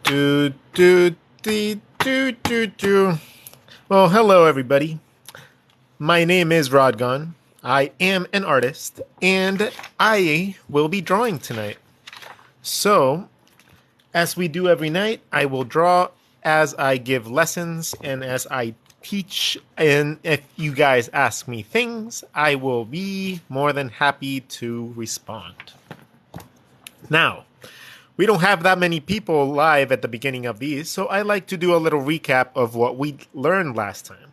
Do, do, do, do, do, do. Well, hello, everybody. My name is Rodgon. I am an artist, and I will be drawing tonight. So, as we do every night, I will draw as I give lessons and as I teach. And if you guys ask me things, I will be more than happy to respond. Now, we don't have that many people live at the beginning of these, so I like to do a little recap of what we learned last time.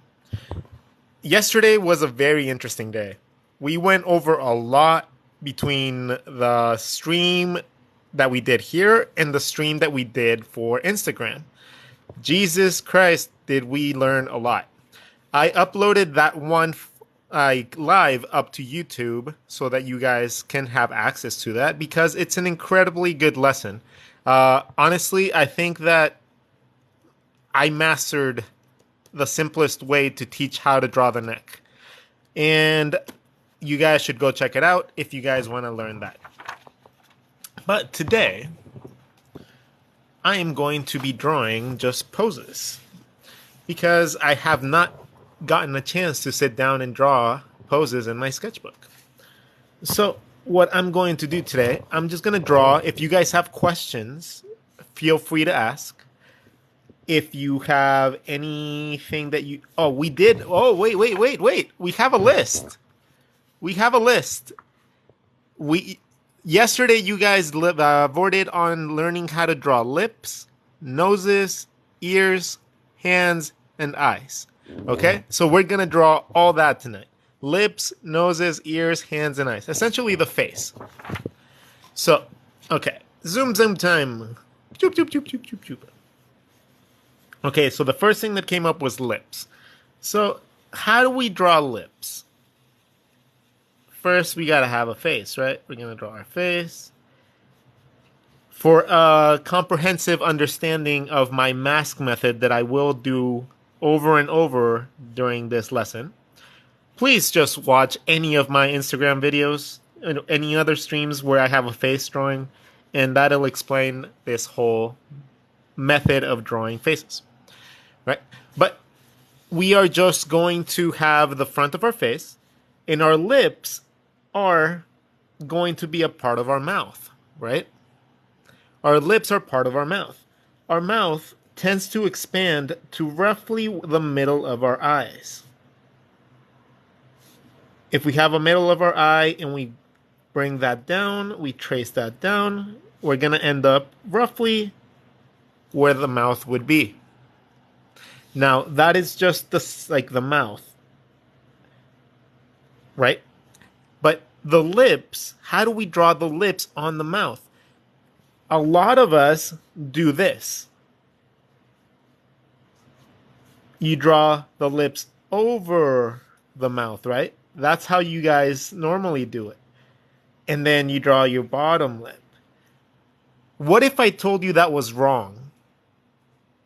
Yesterday was a very interesting day. We went over a lot between the stream that we did here and the stream that we did for Instagram. Jesus Christ, did we learn a lot. I uploaded that one live up to YouTube so that you guys can have access to that because it's an incredibly good lesson. Honestly, I think that I mastered the simplest way to teach how to draw the neck. And you guys should go check it out if you guys want to learn that. But today, I am going to be drawing just poses because I have not gotten a chance to sit down and draw poses in my sketchbook. So what I'm going to do today, I'm just going to draw. If you guys have questions, feel free to ask. If you have anything that you... Oh, we did... Oh, wait. We have a list. Yesterday, you guys voted on learning how to draw lips, noses, ears, hands, and eyes. Okay? So we're going to draw all that tonight. Lips, noses, ears, hands, and eyes. Essentially the face. So, okay. Zoom time. Choop, choop, choop, choop, choop, choop. Okay, so the first thing that came up was lips. So, how do we draw lips? First, we gotta have a face, right? We're gonna draw our face. For a comprehensive understanding of my mask method that I will do over and over during this lesson, please just watch any of my Instagram videos, any other streams where I have a face drawing, and that'll explain this whole method of drawing faces. Right? But we are just going to have the front of our face, and our lips are going to be a part of our mouth, right? Our lips are part of our mouth. Our mouth tends to expand to roughly the middle of our eyes. If we have a middle of our eye and we bring that down, we trace that down, we're going to end up roughly where the mouth would be. Now, that is just the mouth, right? But the lips, how do we draw the lips on the mouth? A lot of us do this. You draw the lips over the mouth, right? That's how you guys normally do it. And then you draw your bottom lip. What if I told you that was wrong?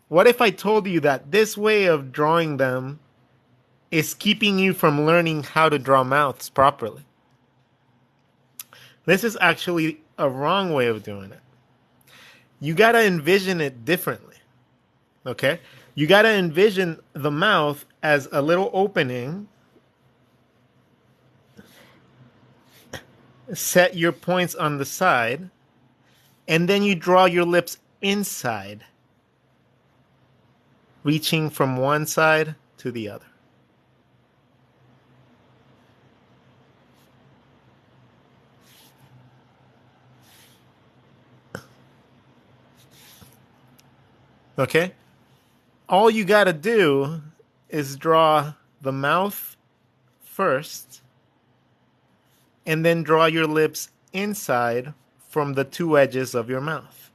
What if I told you that this way of drawing them is keeping you from learning how to draw mouths properly? This is actually a wrong way of doing it. You gotta envision it differently, okay? You gotta envision the mouth as a little opening. Set your points on the side, and then you draw your lips inside, reaching from one side to the other. Okay? All you gotta do is draw the mouth first, and then draw your lips inside from the two edges of your mouth.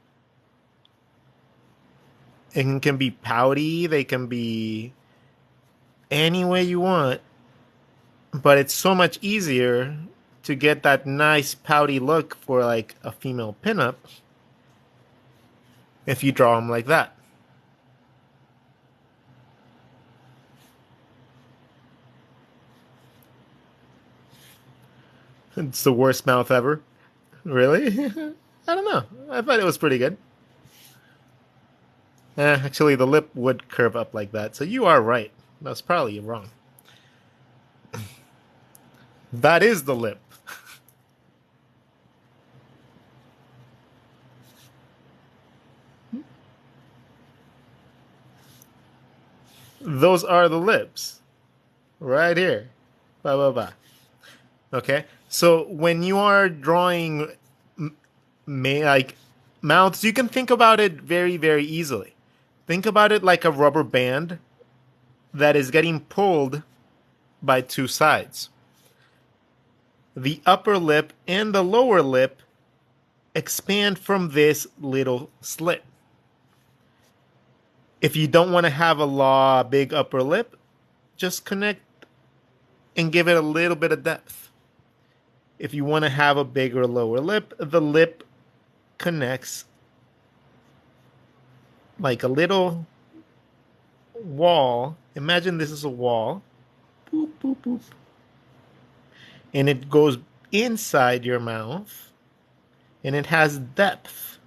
It can be pouty, they can be any way you want, but it's so much easier to get that nice pouty look for like a female pinup if you draw them like that. It's the worst mouth ever. Really? I don't know. I thought it was pretty good. Actually, the lip would curve up like that. So you are right. That's probably wrong. That is the lip. Those are the lips. Right here. Ba ba ba. Okay. So when you are drawing like mouths, you can think about it very, very easily. Think about it like a rubber band that is getting pulled by two sides. The upper lip and the lower lip expand from this little slit. If you don't want to have a big upper lip, just connect and give it a little bit of depth. If you want to have a bigger lower lip, the lip connects like a little wall. Imagine this is a wall. Boop, boop, boop. And it goes inside your mouth and it has depth.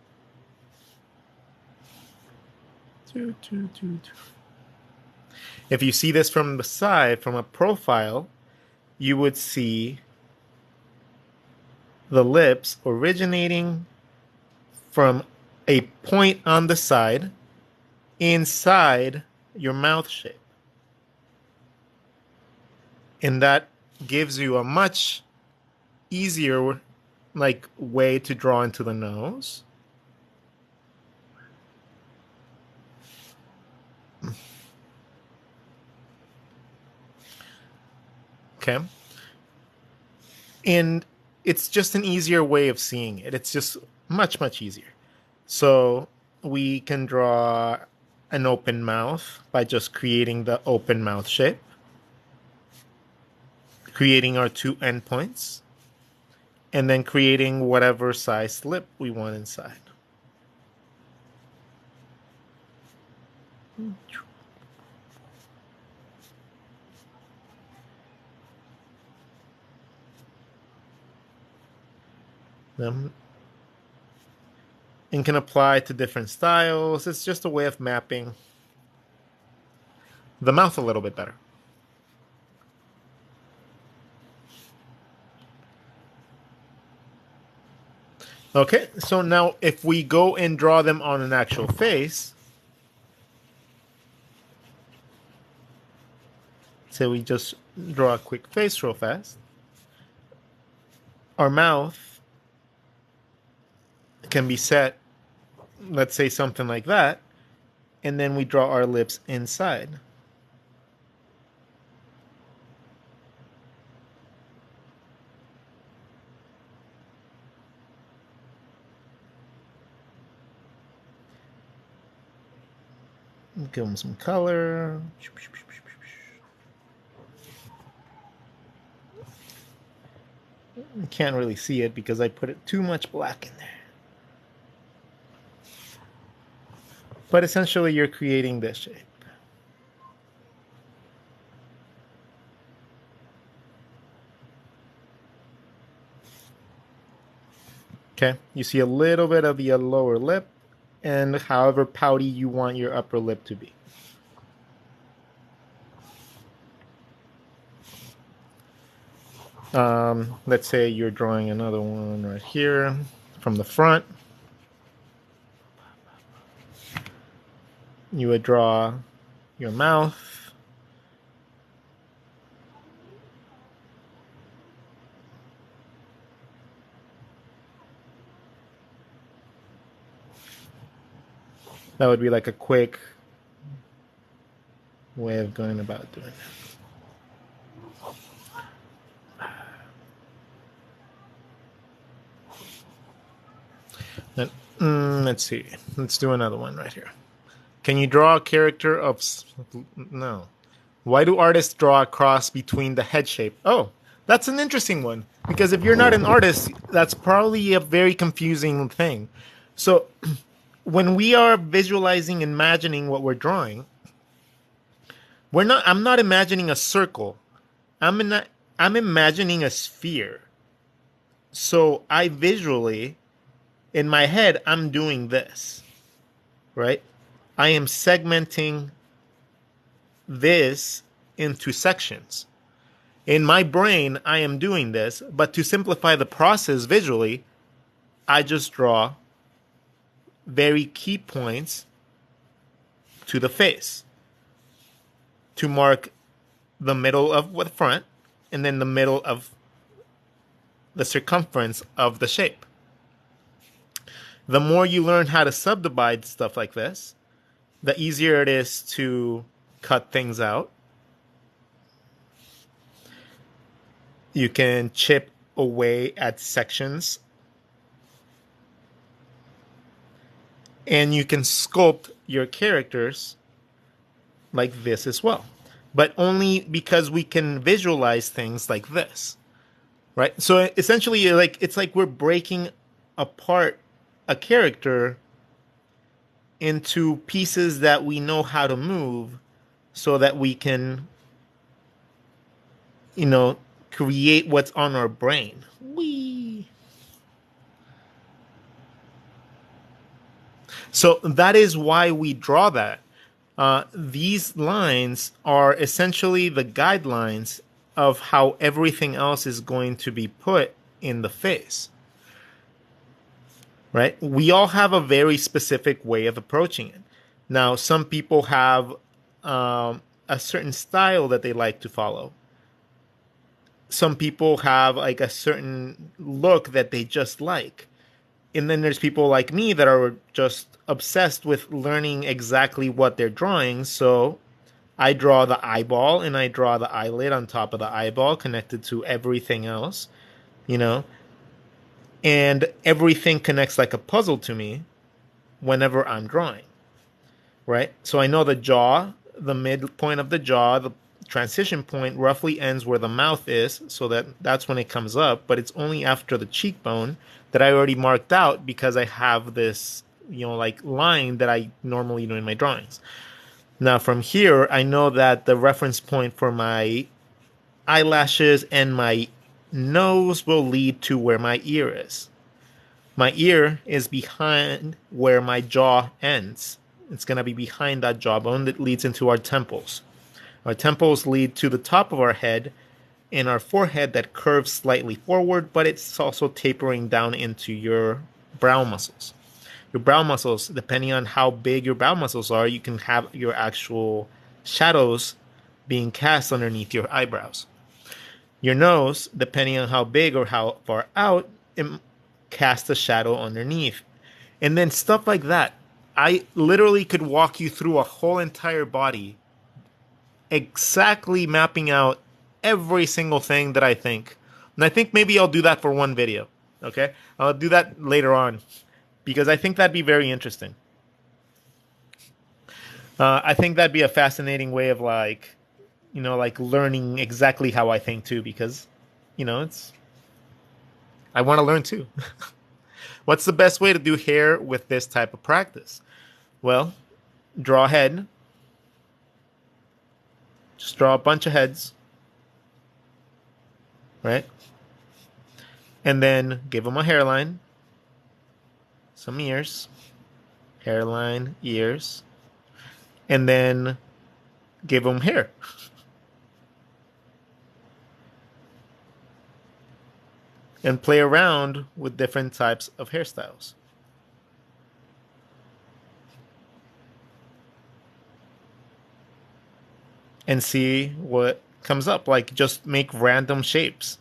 If you see this from the side, from a profile, you would see the lips originating from a point on the side inside your mouth shape. And that gives you a much easier way to draw into the nose. Okay. And it's just an easier way of seeing it. It's just much, much easier. So we can draw an open mouth by just creating the open mouth shape, creating our two endpoints, and then creating whatever size lip we want inside. And can apply to different styles. It's just a way of mapping the mouth a little bit better. Okay, so now if we go and draw them on an actual face, so we just draw a quick face real fast, our mouth can be set, let's say something like that, and then we draw our lips inside. Give them some color. You can't really see it because I put too much black in there. But essentially, you're creating this shape. Okay, you see a little bit of the lower lip and however pouty you want your upper lip to be. Let's say you're drawing another one right here from the front. You would draw your mouth. That would be like a quick way of going about doing it. Let's see. Let's do another one right here. Can you draw a character of... No. Why do artists draw a cross between the head shape? Oh, that's an interesting one. Because if you're not an artist, that's probably a very confusing thing. So when we are visualizing, imagining what we're drawing, I'm not imagining a circle. I'm imagining a sphere. So I visually, in my head, I'm doing this, right? I am segmenting this into sections. In my brain, I am doing this, but to simplify the process visually, I just draw very key points to the face to mark the middle of the front and then the middle of the circumference of the shape. The more you learn how to subdivide stuff like this, the easier it is to cut things out. You can chip away at sections. And you can sculpt your characters like this as well. But only because we can visualize things like this. Right? So essentially, it's like we're breaking apart a character into pieces that we know how to move so that we can, create what's on our brain. Whee! So that is why we draw that. These lines are essentially the guidelines of how everything else is going to be put in the face. Right? We all have a very specific way of approaching it. Now, some people have a certain style that they like to follow. Some people have like a certain look that they just like. And then there's people like me that are just obsessed with learning exactly what they're drawing. So I draw the eyeball and I draw the eyelid on top of the eyeball connected to everything else, and everything connects like a puzzle to me whenever I'm drawing, right? So I know the jaw, the midpoint of the jaw, the transition point roughly ends where the mouth is, so that's when it comes up, but it's only after the cheekbone that I already marked out because I have this, line that I normally do in my drawings. Now from here, I know that the reference point for my eyelashes and my nose will lead to where my ear is. My ear is behind where my jaw ends. It's going to be behind that jawbone that leads into our temples. Our temples lead to the top of our head and our forehead that curves slightly forward, but it's also tapering down into your brow muscles. Your brow muscles, depending on how big your brow muscles are, you can have your actual shadows being cast underneath your eyebrows. Your nose, depending on how big or how far out, it casts a shadow underneath. And then stuff like that. I literally could walk you through a whole entire body exactly mapping out every single thing that I think. And I think maybe I'll do that for one video. Okay? I'll do that later on because I think that'd be very interesting. I think that'd be a fascinating way of learning exactly how I think too, because, I want to learn too. What's the best way to do hair with this type of practice? Well, draw a head. Just draw a bunch of heads. Right? And then give them a hairline. Some ears. Hairline, ears. And then give them hair. And play around with different types of hairstyles. And see what comes up. Like, just make random shapes.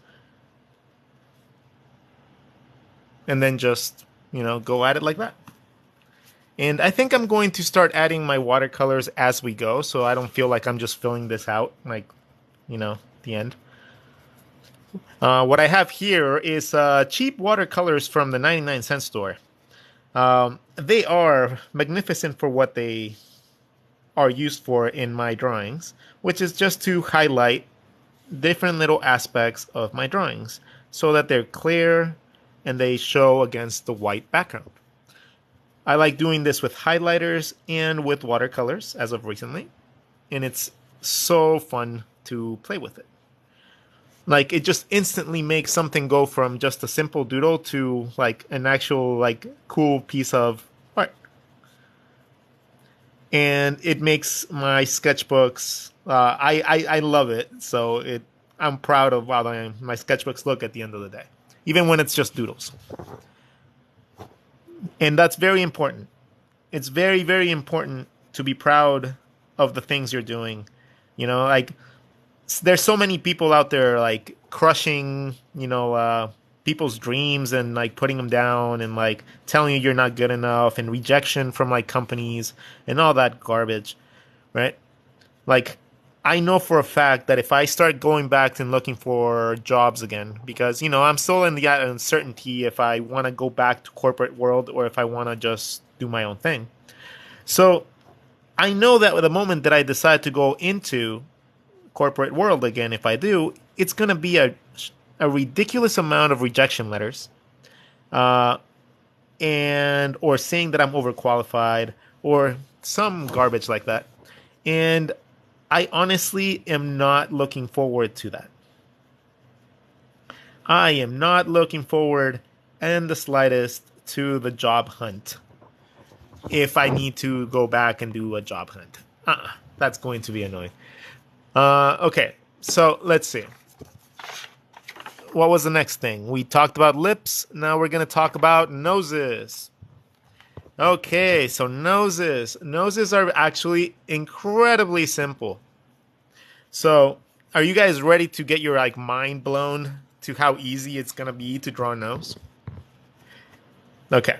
And then just, go at it like that. And I think I'm going to start adding my watercolors as we go, so I don't feel like I'm just filling this out, the end. What I have here is cheap watercolors from the 99-cent store. They are magnificent for what they are used for in my drawings, which is just to highlight different little aspects of my drawings so that they're clear and they show against the white background. I like doing this with highlighters and with watercolors as of recently, and it's so fun to play with it. Like, it just instantly makes something go from just a simple doodle to an actual cool piece of art. and it makes my sketchbooks. I love it. So I'm proud of how my sketchbooks look at the end of the day, even when it's just doodles. And that's very important. It's very, very important to be proud of the things you're doing. Like there's so many people out there like crushing, people's dreams and like putting them down and like telling you you're not good enough and rejection from like companies and all that garbage, right? Like, I know for a fact that if I start going back and looking for jobs again, because I'm still in the uncertainty if I want to go back to corporate world or if I want to just do my own thing. So I know that the moment that I decide to go into corporate world again, if I do, it's going to be a ridiculous amount of rejection letters, uh, and or saying that I'm overqualified or some garbage like that. And I honestly am not looking forward to that. I am not looking forward in the slightest to the job hunt. If I need to go back and do a job hunt, that's going to be annoying. Okay, so let's see. What was the next thing? We talked about lips. Now we're going to talk about noses. Okay, so noses. Noses are actually incredibly simple. So, are you guys ready to get your like mind blown to how easy it's going to be to draw a nose? Okay.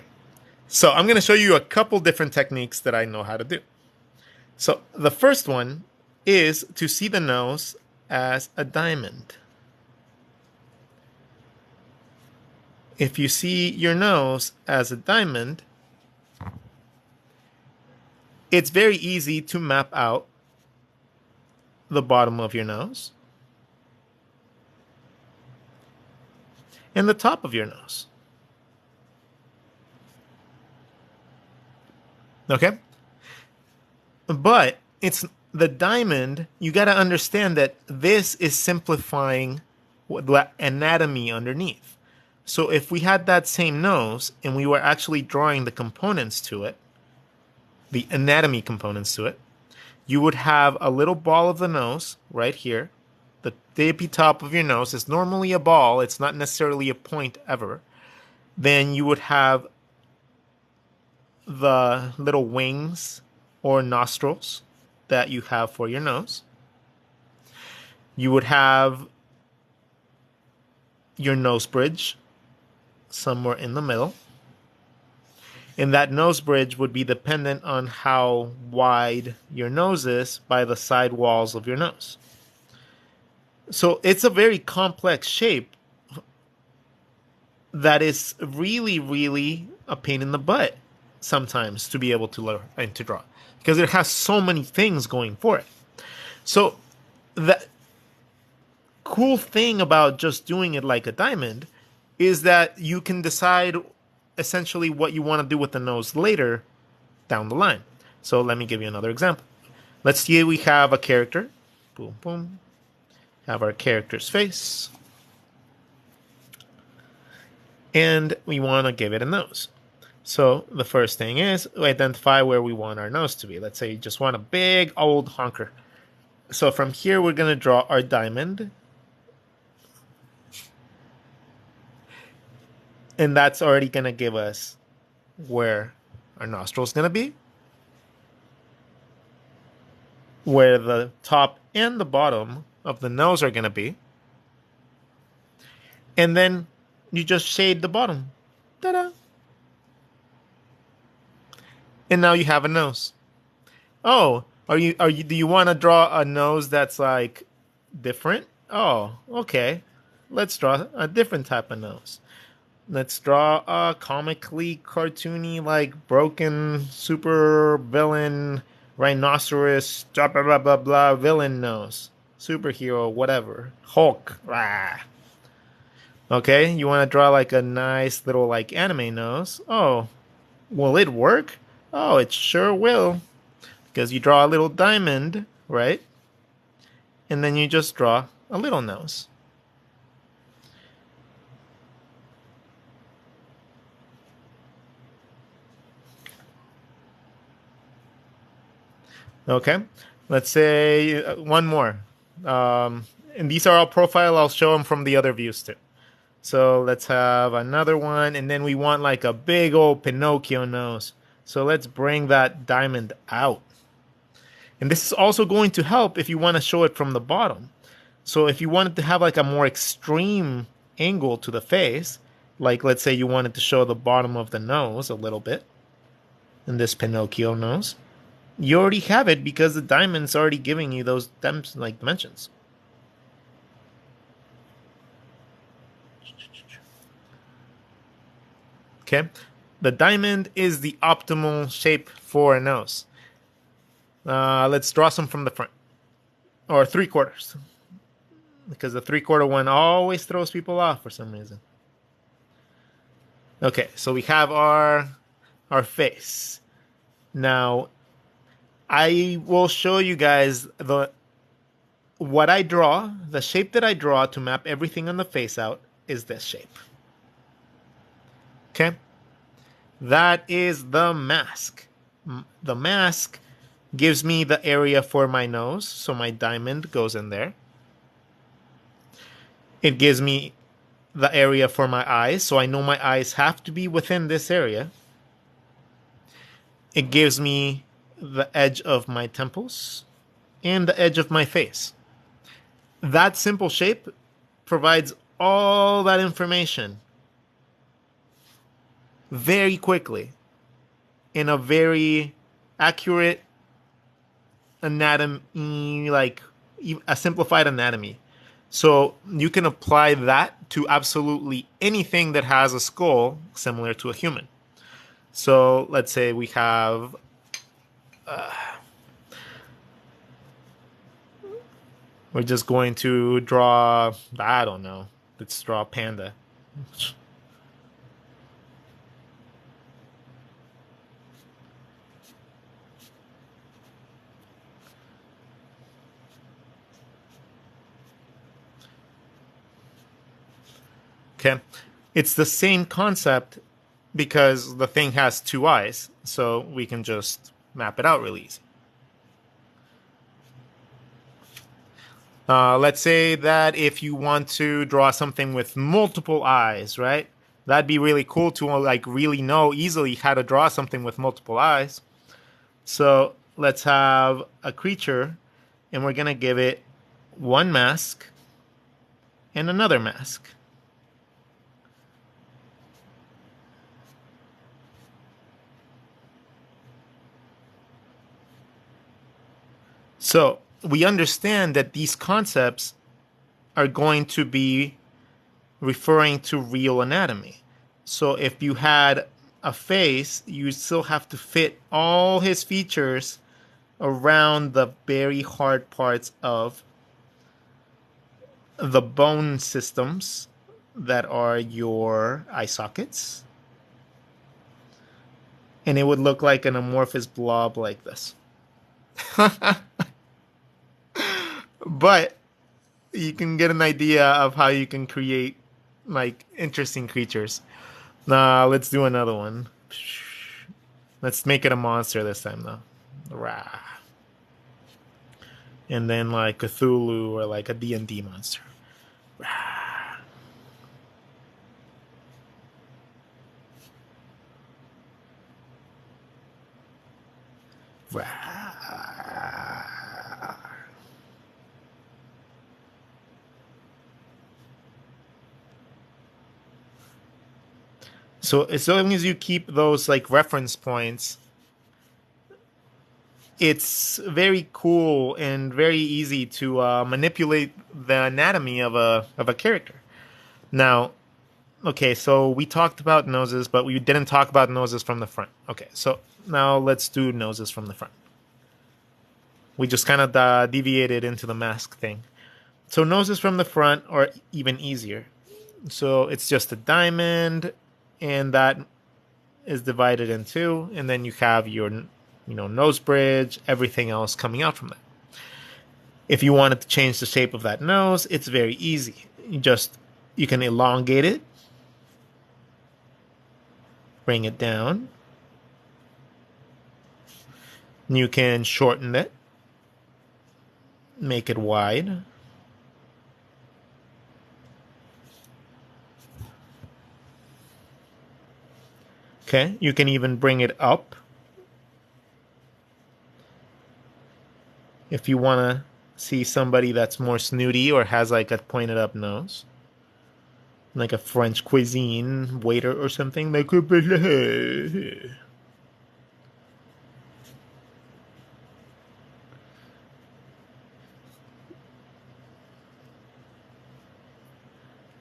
So, I'm going to show you a couple different techniques that I know how to do. So, the first one is to see the nose as a diamond. If you see your nose as a diamond, it's very easy to map out the bottom of your nose and the top of your nose. Okay? But it's the diamond, you got to understand that this is simplifying the anatomy underneath. So if we had that same nose and we were actually drawing the components to it, the anatomy components to it, you would have a little ball of the nose right here. The tippy top of your nose is normally a ball. It's not necessarily a point ever. Then you would have the little wings or nostrils that you have for your nose. You would have your nose bridge somewhere in the middle. And that nose bridge would be dependent on how wide your nose is by the side walls of your nose. So it's a very complex shape that is really, really a pain in the butt sometimes to be able to learn and to draw because it has so many things going for it. So the cool thing about just doing it like a diamond is that you can decide essentially what you want to do with the nose later down the line. So let me give you another example. Let's say we have a character. Boom, boom. Have our character's face. And we want to give it a nose. So the first thing is we identify where we want our nose to be. Let's say you just want a big old honker. So from here, we're going to draw our diamond. And that's already going to give us where our nostril is going to be, where the top and the bottom of the nose are going to be. And then you just shade the bottom. Ta-da! And now you have a nose. Oh, do you want to draw a nose that's like different? Oh, okay. Let's draw a different type of nose. Let's draw a comically cartoony, like broken super villain rhinoceros, blah blah blah blah blah villain nose. Superhero, whatever. Hulk. Rah. Okay, you want to draw like a nice little like anime nose. Oh, will it work? Oh, it sure will. Because you draw a little diamond, right? And then you just draw a little nose. Okay, let's say one more. And these are all profile. I'll show them from the other views too. So let's have another one, and then we want like a big old Pinocchio nose. So let's bring that diamond out. And this is also going to help if you want to show it from the bottom. So if you wanted to have like a more extreme angle to the face, like let's say you wanted to show the bottom of the nose a little bit in this Pinocchio nose, you already have it because the diamond's already giving you those like dimensions. Okay, the diamond is the optimal shape for a nose. Let's draw some from the front, or 3/4, because the 3/4 one always throws people off for some reason. Okay, so we have our face. Now, I will show you guys what I draw. The shape that I draw to map everything on the face out is this shape. Okay, that is the mask. The mask gives me the area for my nose, so my diamond goes in there. It gives me the area for my eyes, so I know my eyes have to be within this area. It gives me the edge of my temples and the edge of my face. That simple shape provides all that information very quickly in a very accurate anatomy, like a simplified anatomy. So you can apply that to absolutely anything that has a skull similar to a human. So let's say we have we're just going to draw, I don't know, let's draw a panda. Okay, it's the same concept because the thing has two eyes, so we can just map it out really easy. Let's say that if you want to draw something with multiple eyes, right? That'd be really cool to like really know easily how to draw something with multiple eyes. So let's have a creature, and we're gonna give it one mask and another mask. So we understand that these concepts are going to be referring to real anatomy. So if you had a face, you still have to fit all his features around the very hard parts of the bone systems that are your eye sockets. And it would look like an amorphous blob like this. But you can get an idea of how you can create like interesting creatures. Let's do another one. Let's make it a monster this time though. Rah. And then like Cthulhu or like a D&D monster. Rah. Rah. So as long as you keep those like reference points, it's very cool and very easy to manipulate the anatomy of a character. Now, okay, so we talked about noses, but we didn't talk about noses from the front. Okay, so now let's do noses from the front. We just kind of deviated into the mask thing. So noses from the front are even easier. So it's just a diamond, and that is divided in two, and then you have your nose bridge, everything else coming out from that. If you wanted to change the shape of that nose, it's very easy. You can elongate it, bring it down, You can shorten it, make it wide. Okay, you can even bring it up if you want to see somebody that's more snooty or has like a pointed up nose. Like a French cuisine waiter or something. Like,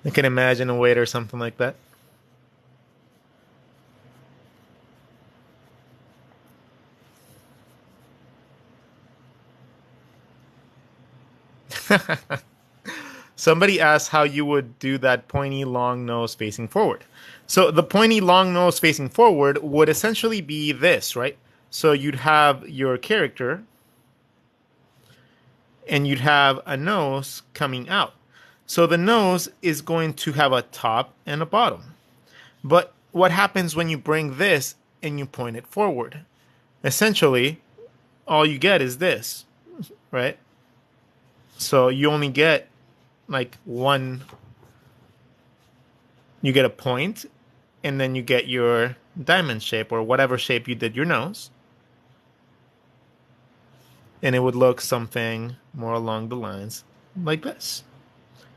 I can imagine a waiter or something like that. Somebody asked how you would do that pointy long nose facing forward. So the pointy long nose facing forward would essentially be this, right? So you'd have your character and you'd have a nose coming out. So the nose is going to have a top and a bottom. But what happens when you bring this and you point it forward? Essentially, all you get is this, right? So you only get like one, you get a point, and then you get your diamond shape or whatever shape you did your nose. And it would look something more along the lines like this.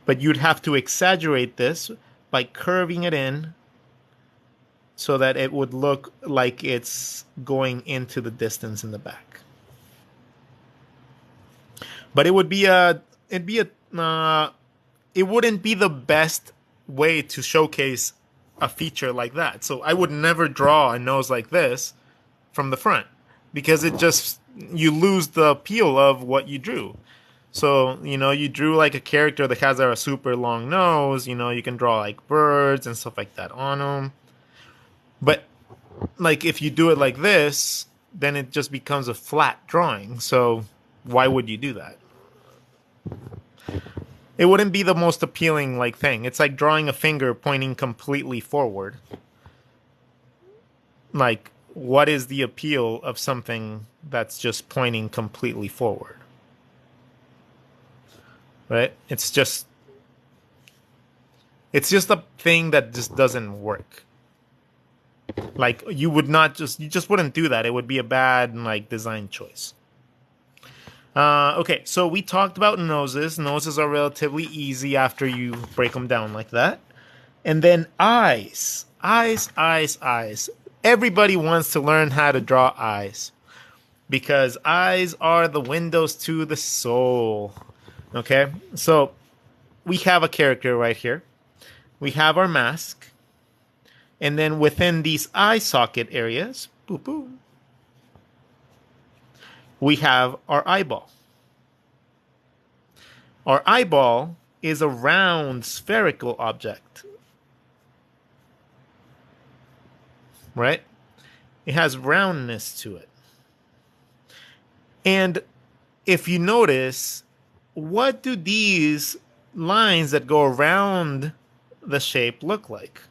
But you'd have to exaggerate this by curving it in so that it would look like it's going into the distance in the back. But it would be a, it wouldn't be the best way to showcase a feature like that. So I would never draw a nose like this from the front because it just, you lose the appeal of what you drew. So, you drew like a character that has a super long nose, you can draw like birds and stuff like that on them. But like if you do it like this, then it just becomes a flat drawing. So why would you do that? It wouldn't be the most appealing like thing. It's like drawing a finger pointing completely forward. Like, what is the appeal of something that's just pointing completely forward? Right? It's just a thing that just doesn't work. Like you just wouldn't do that. It would be a bad like design choice. Okay, so we talked about noses. Noses are relatively easy after you break them down like that. And then eyes. Eyes. Everybody wants to learn how to draw eyes because eyes are the windows to the soul. Okay, so we have a character right here. We have our mask. And then within these eye socket areas, boop, boop, we have our eyeball. Our eyeball is a round spherical object. Right? It has roundness to it. And if you notice, what do these lines that go around the shape look like?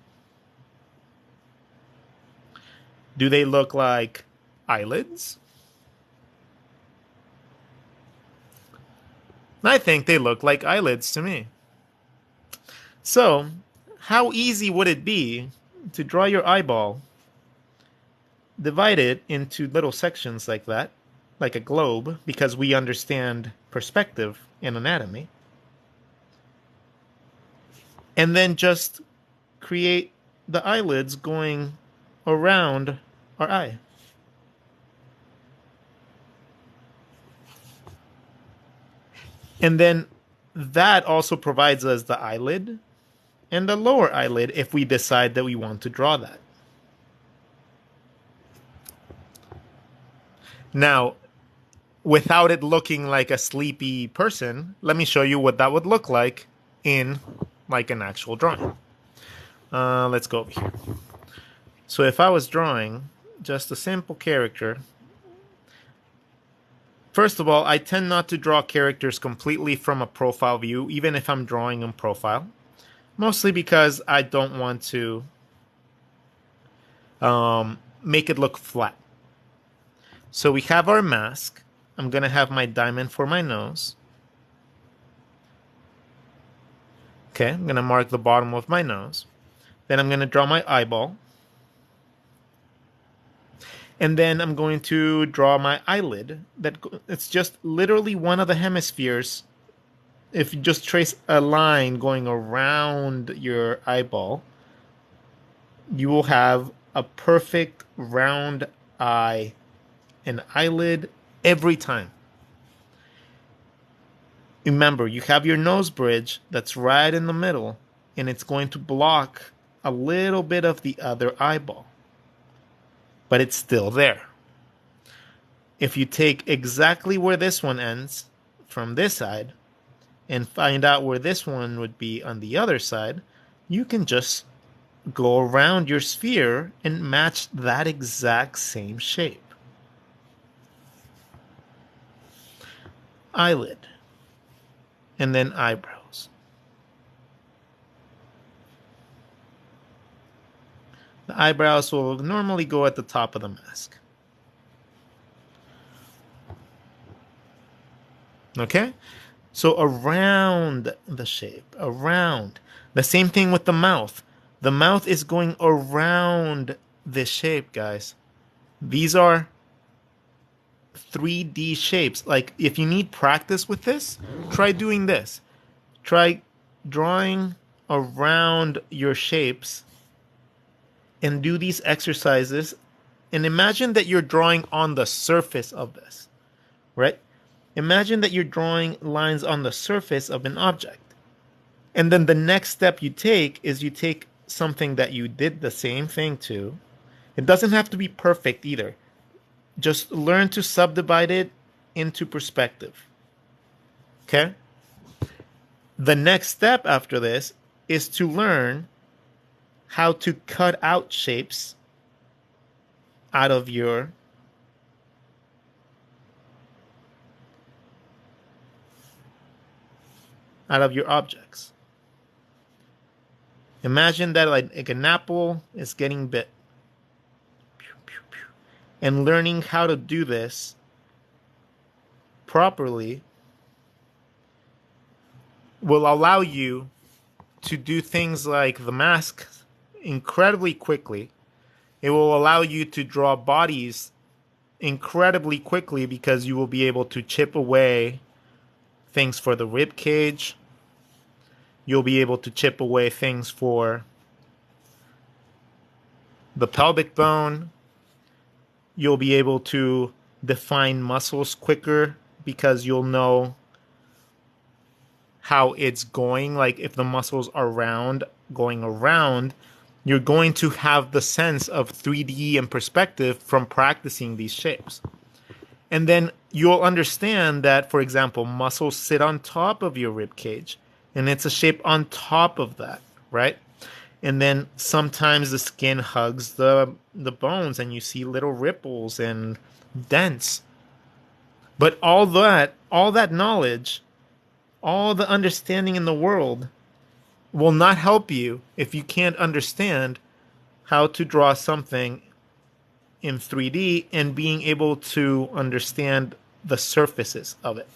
Do they look like eyelids? I think they look like eyelids to me. So, how easy would it be to draw your eyeball, divide it into little sections like that, like a globe, because we understand perspective in anatomy, and then just create the eyelids going around our eye. And then that also provides us the eyelid and the lower eyelid if we decide that we want to draw that. Now, without it looking like a sleepy person, let me show you what that would look like in like an actual drawing. Let's go over here. So if I was drawing just a simple character, first of all, I tend not to draw characters completely from a profile view, even if I'm drawing in profile. Mostly because I don't want to make it look flat. So we have our mask. I'm going to have my diamond for my nose. Okay, I'm going to mark the bottom of my nose. Then I'm going to draw my eyeball. And then I'm going to draw my eyelid. It's just literally one of the hemispheres. If you just trace a line going around your eyeball, you will have a perfect round eye and eyelid every time. Remember, you have your nose bridge that's right in the middle, and it's going to block a little bit of the other eyeball, but it's still there. If you take exactly where this one ends from this side and find out where this one would be on the other side, you can just go around your sphere and match that exact same shape. Eyelid. And then eyebrows. The eyebrows will normally go at the top of the mask. Okay? So around the shape, around. The same thing with the mouth. The mouth is going around this shape, guys. These are 3D shapes. Like, if you need practice with this, try doing this. Try drawing around your shapes and do these exercises. And imagine that you're drawing on the surface of this, right? Imagine that you're drawing lines on the surface of an object. And then the next step you take is you take something that you did the same thing to. It doesn't have to be perfect either. Just learn to subdivide it into perspective. Okay? The next step after this is to learn how to cut out shapes out of your objects. Imagine that like an apple is getting bit. And learning how to do this properly will allow you to do things like the mask incredibly quickly. It will allow you to draw bodies incredibly quickly because you will be able to chip away things for the rib cage. You'll be able to chip away things for the pelvic bone. You'll be able to define muscles quicker because you'll know how it's going. Like if the muscles are going around, you're going to have the sense of 3D and perspective from practicing these shapes. And then you'll understand that, for example, muscles sit on top of your rib cage, and it's a shape on top of that, right? And then sometimes the skin hugs the bones and you see little ripples and dents. But all that knowledge, all the understanding in the world will not help you if you can't understand how to draw something in 3D and being able to understand the surfaces of it.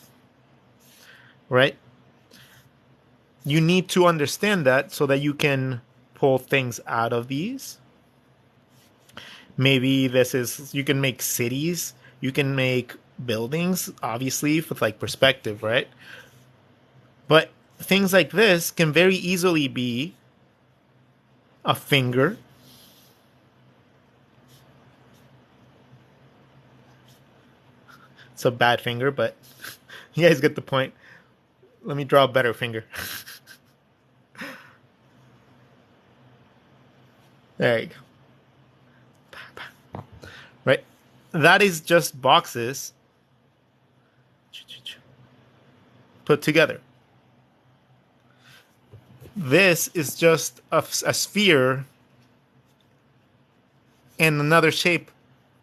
Right? You need to understand that so that you can pull things out of these. Maybe you can make cities, you can make buildings, obviously, with like perspective, right? But things like this can very easily be a finger. It's a bad finger, but you guys get the point. Let me draw a better finger. There you go. Right? That is just boxes put together. This is just a sphere and another shape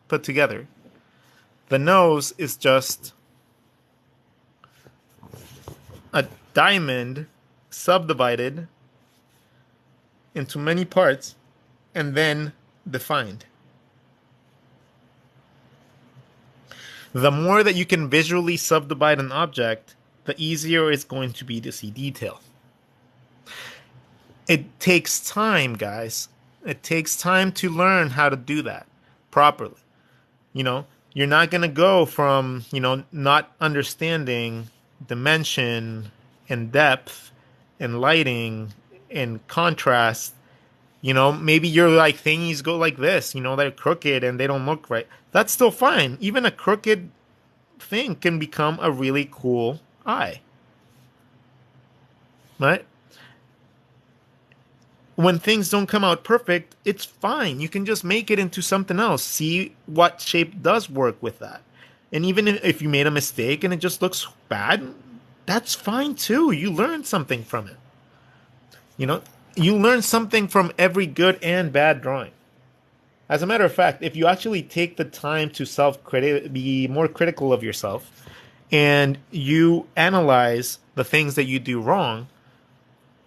put together. The nose is just a diamond subdivided into many parts and then defined. The more that you can visually subdivide an object, the easier it's going to be to see detail. It takes time, guys. It takes time to learn how to do that properly. You know, you're not going to go from, not understanding dimension and depth and lighting and contrast. Maybe your like thingies go like this, they're crooked and they don't look right. That's still fine. Even a crooked thing can become a really cool eye. Right? When things don't come out perfect, it's fine. You can just make it into something else. See what shape does work with that. And even if you made a mistake and it just looks bad, that's fine too. You learned something from it. You learn something from every good and bad drawing. As a matter of fact, if you actually take the time to be more critical of yourself, and you analyze the things that you do wrong,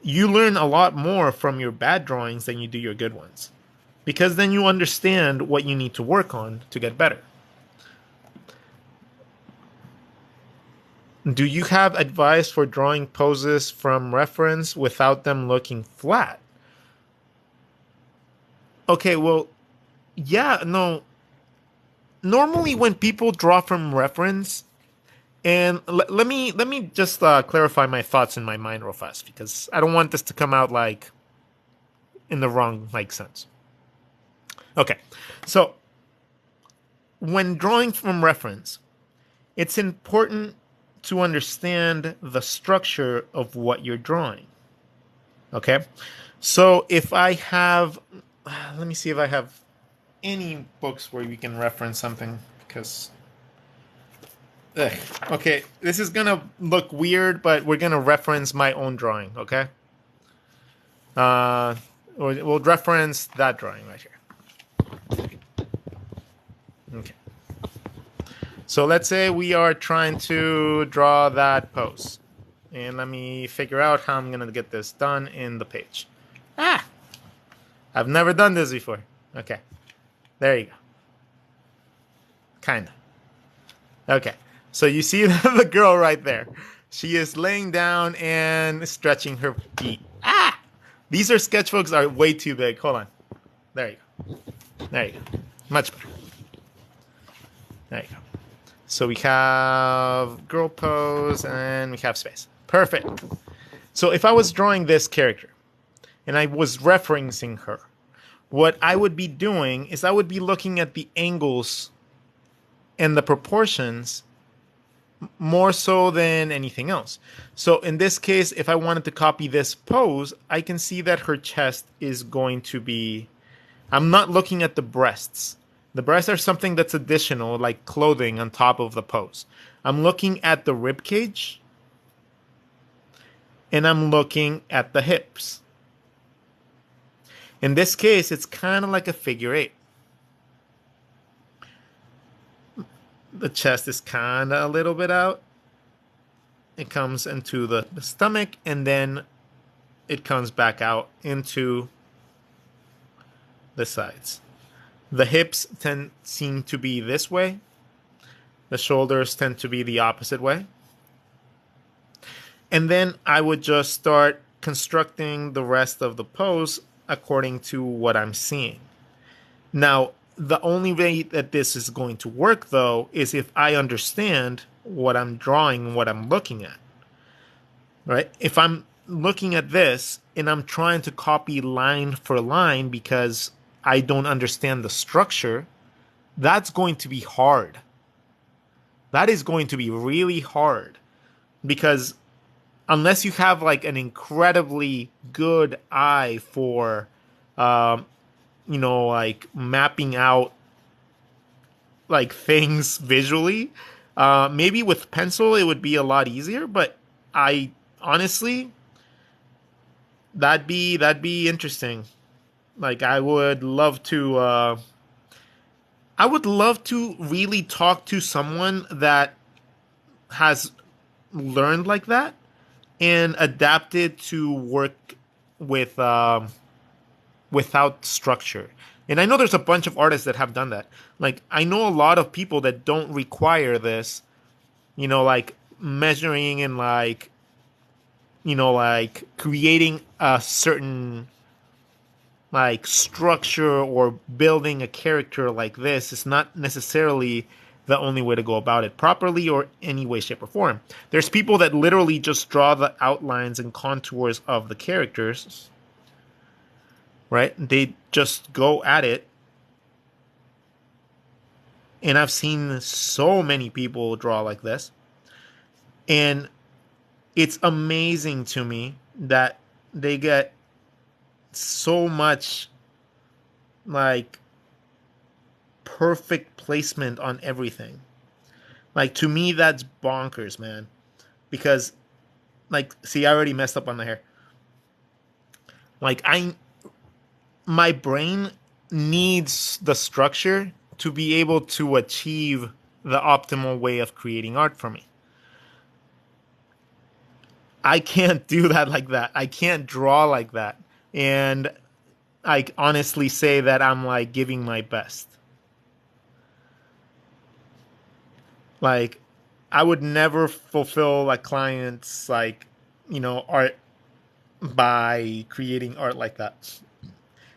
you learn a lot more from your bad drawings than you do your good ones. Because then you understand what you need to work on to get better. Do you have advice for drawing poses from reference without them looking flat? Okay, well, yeah, no. Normally when people draw from reference, and let me just clarify my thoughts in my mind real fast, because I don't want this to come out like in the wrong sense. Okay, so when drawing from reference, it's important to understand the structure of what you're drawing. Okay, so if I have, let me see if I have any books where we can reference something, because okay, this is gonna look weird, but we're gonna reference my own drawing. Okay, we'll reference that drawing right here. Okay, so let's say we are trying to draw that pose, and let me figure out how I'm gonna get this done in the page. I've never done this before. Okay, there you go. Kinda. Okay. So you see the girl right there. She is laying down and stretching her feet. These are sketchbooks are way too big. Hold on. There you go. There you go. Much better. There you go. So we have girl pose and we have space. Perfect. So if I was drawing this character and I was referencing her, what I would be doing is I would be looking at the angles and the proportions more so than anything else. So in this case, if I wanted to copy this pose, I can see that her chest is going to be... I'm not looking at the breasts. The breasts are something that's additional, like clothing on top of the pose. I'm looking at the rib cage, and I'm looking at the hips. In this case, it's kind of like a figure eight. The chest is kind of a little bit out. It comes into the stomach, and then it comes back out into the sides. The hips seem to be this way. The shoulders tend to be the opposite way. And then I would just start constructing the rest of the pose according to what I'm seeing. Now, the only way that this is going to work, though, is if I understand what I'm drawing and what I'm looking at. Right? If I'm looking at this and I'm trying to copy line for line because I don't understand the structure, that's going to be hard. That is going to be really hard, because unless you have like an incredibly good eye for like mapping out like things visually, maybe with pencil it would be a lot easier, but I honestly, that'd be interesting. Like I would love to really talk to someone that has learned like that and adapted to work with without structure. And I know there's a bunch of artists that have done that. Like, I know a lot of people that don't require this, like measuring and like, like creating a certain like structure or building a character like this is not necessarily the only way to go about it properly or any way, shape, or form. There's people that literally just draw the outlines and contours of the characters, right? They just go at it. And I've seen so many people draw like this. And it's amazing to me that they get so much like perfect placement on everything. Like, to me, that's bonkers, man. Because, like, see, I already messed up on the hair. Like, my brain needs the structure to be able to achieve the optimal way of creating art for me. I can't do that like that. I can't draw like that. And I honestly say that I'm like giving my best. Like, I would never fulfill a client's like, art by creating art like that.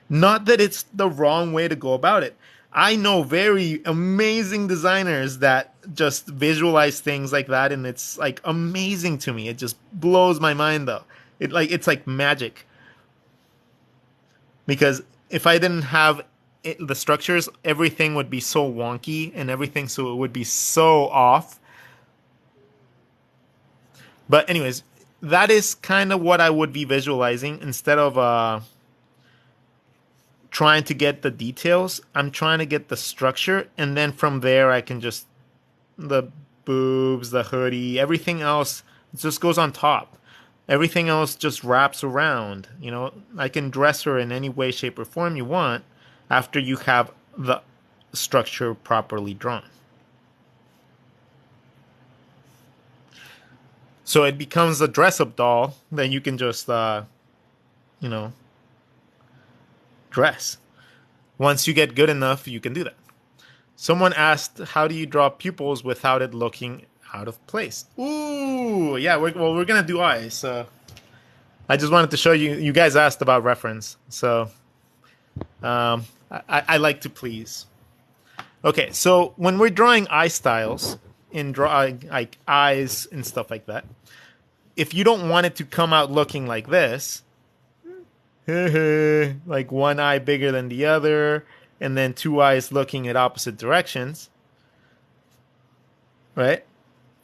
Not that it's the wrong way to go about it. I know very amazing designers that just visualize things like that, and it's like amazing to me. It just blows my mind though. It's like magic. Because if I didn't have the structures, everything would be so wonky and everything, so it would be so off. But anyways, that is kind of what I would be visualizing instead of trying to get the details. I'm trying to get the structure, and then from there I can just the boobs, the hoodie, everything else just goes on top. Everything else just wraps around. I can dress her in any way, shape, or form you want after you have the structure properly drawn. So it becomes a dress-up doll that you can just, dress. Once you get good enough, you can do that. Someone asked, how do you draw pupils without it looking out of place? Ooh, yeah, we're going to do eyes. So I just wanted to show you. You guys asked about reference. So I like to please. Okay, so when we're drawing eye styles, in drawing like eyes and stuff like that, if you don't want it to come out looking like this, like one eye bigger than the other, and then two eyes looking at opposite directions, right?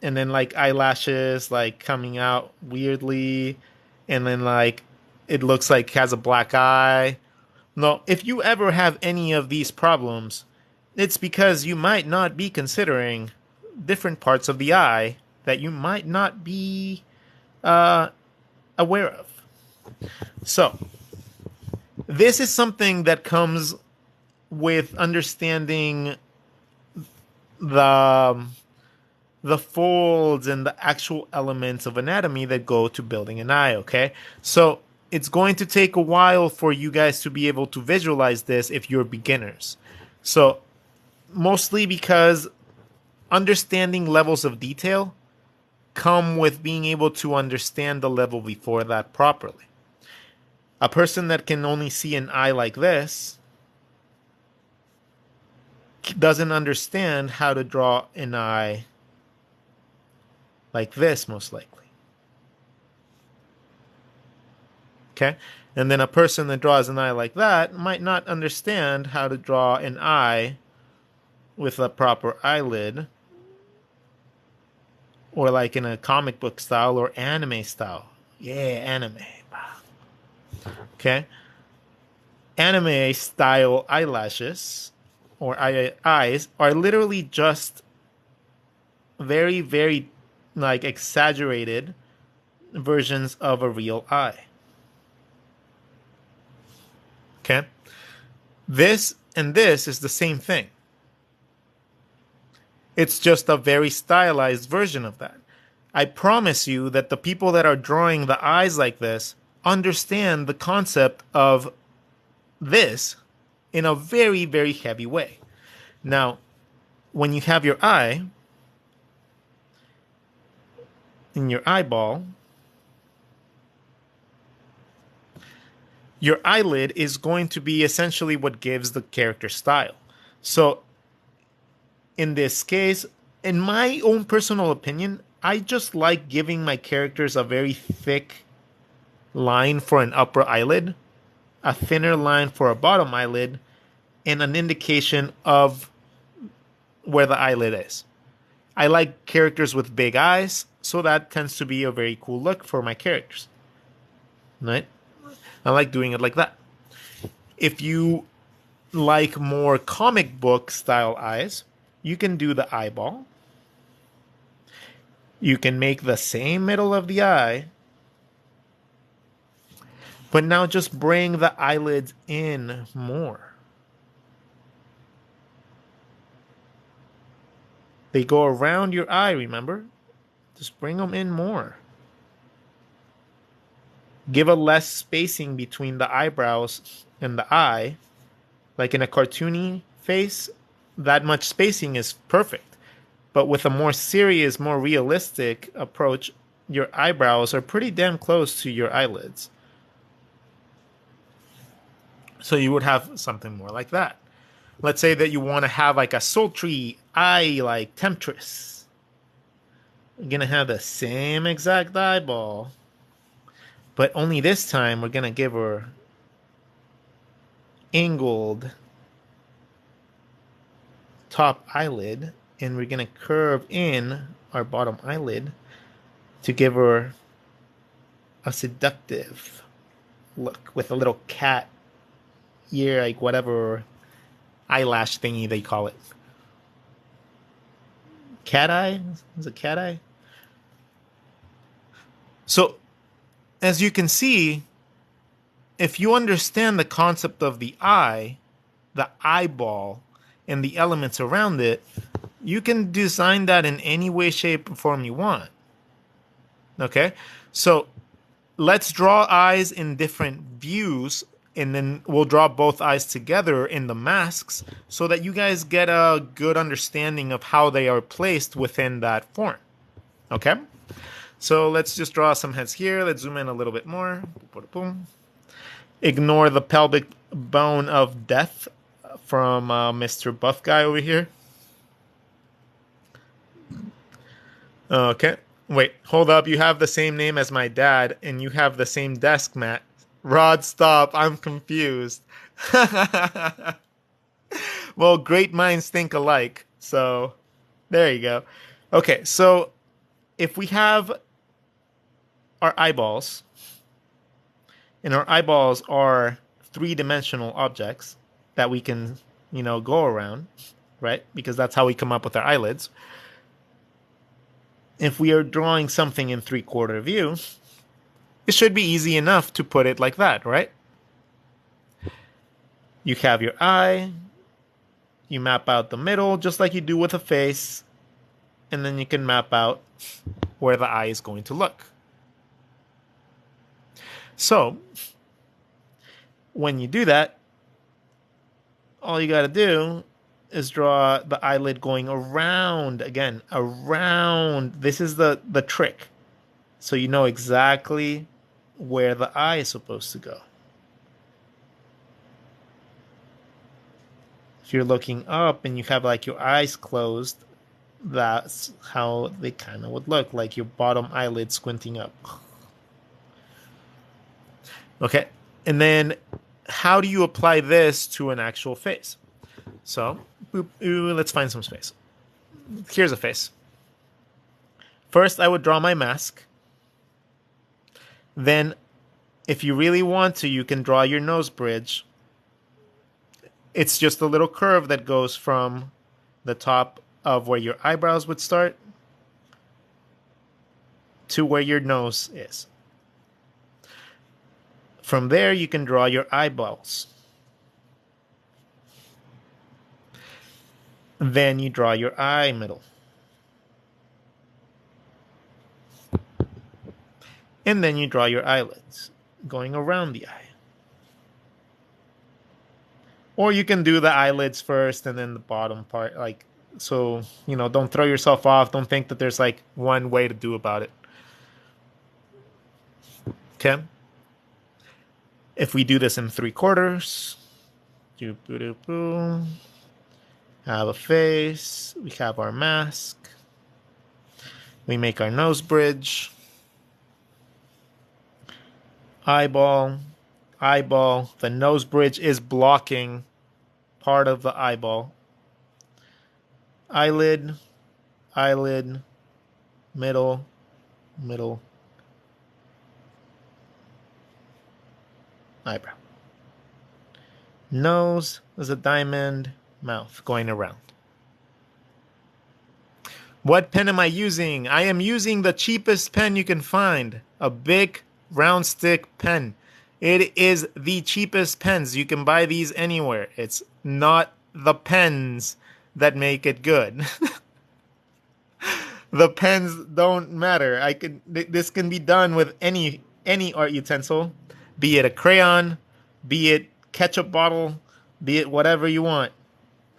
And then like eyelashes like coming out weirdly, and then like it looks like has a black eye. No, if you ever have any of these problems, it's because you might not be considering different parts of the eye that you might not be aware of. So this is something that comes with understanding the folds and the actual elements of anatomy that go to building an eye, okay? So it's going to take a while for you guys to be able to visualize this if you're beginners. So mostly because understanding levels of detail come with being able to understand the level before that properly. A person that can only see an eye like this doesn't understand how to draw an eye like this, most likely. Okay? And then a person that draws an eye like that might not understand how to draw an eye with a proper eyelid, or like in a comic book style or anime style. Yeah, anime. Okay? Anime style eyelashes or eyes are literally just very, very like exaggerated versions of a real eye. Okay? This and this is the same thing. It's just a very stylized version of that. I promise you that the people that are drawing the eyes like this understand the concept of this in a very, very heavy way. Now, when you have your eye in your eyeball, your eyelid is going to be essentially what gives the character style. So, in this case, in my own personal opinion, I just like giving my characters a very thick line for an upper eyelid, a thinner line for a bottom eyelid, and an indication of where the eyelid is. I like characters with big eyes, so that tends to be a very cool look for my characters. Right? I like doing it like that. If you like more comic book style eyes, you can do the eyeball. You can make the same middle of the eye, but now just bring the eyelids in more. They go around your eye, remember? Just bring them in more. Give a less spacing between the eyebrows and the eye. Like in a cartoony face, that much spacing is perfect. But with a more serious, more realistic approach, your eyebrows are pretty damn close to your eyelids. So you would have something more like that. Let's say that you want to have like a sultry eye like temptress. You're going to have the same exact eyeball, but only this time we're going to give her angled top eyelid, and we're going to curve in our bottom eyelid to give her a seductive look with a little cat ear, like whatever eyelash thingy they call it. Cat eye? Is it cat eye? So, as you can see, if you understand the concept of the eye, the eyeball, and the elements around it, you can design that in any way, shape, or form you want. Okay? So, let's draw eyes in different views, and then we'll draw both eyes together in the masks so that you guys get a good understanding of how they are placed within that form. Okay? So let's just draw some heads here. Let's zoom in a little bit more. Ignore the pelvic bone of death from Mr. Buff Guy over here. Okay. Wait, hold up. You have the same name as my dad, and you have the same desk, Matt. Rod, stop. I'm confused. Well, great minds think alike. So, there you go. Okay, so if we have our eyeballs, and our eyeballs are three-dimensional objects that we can, go around, right? Because that's how we come up with our eyelids. If we are drawing something in three-quarter view, it should be easy enough to put it like that, right? You have your eye, you map out the middle just like you do with a face, and then you can map out where the eye is going to look. So, when you do that, all you got to do is draw the eyelid going around, again, around. This is the trick. So you know exactly where the eye is supposed to go. If you're looking up and you have like your eyes closed, that's how they kind of would look, like your bottom eyelid squinting up. Okay, and then how do you apply this to an actual face? So, let's find some space. Here's a face. First, I would draw my mask. Then, if you really want to, you can draw your nose bridge. It's just a little curve that goes from the top of where your eyebrows would start to where your nose is. From there, you can draw your eyeballs. Then you draw your eye middle. And then you draw your eyelids, going around the eye. Or you can do the eyelids first and then the bottom part. Like, so, don't throw yourself off. Don't think that there's like one way to do about it. Okay. If we do this in 3/4, have a face, we have our mask, we make our nose bridge, eyeball, eyeball. The nose bridge is blocking part of the eyeball. Eyelid, eyelid, middle, middle, eyebrow. Nose is a diamond, mouth going around. What pen am I using? I am using the cheapest pen you can find, a big round stick pen. It is the cheapest pens. You can buy these anywhere. It's not the pens that make it good. The pens don't matter. This can be done with any art utensil, be it a crayon, be it ketchup bottle, be it whatever you want.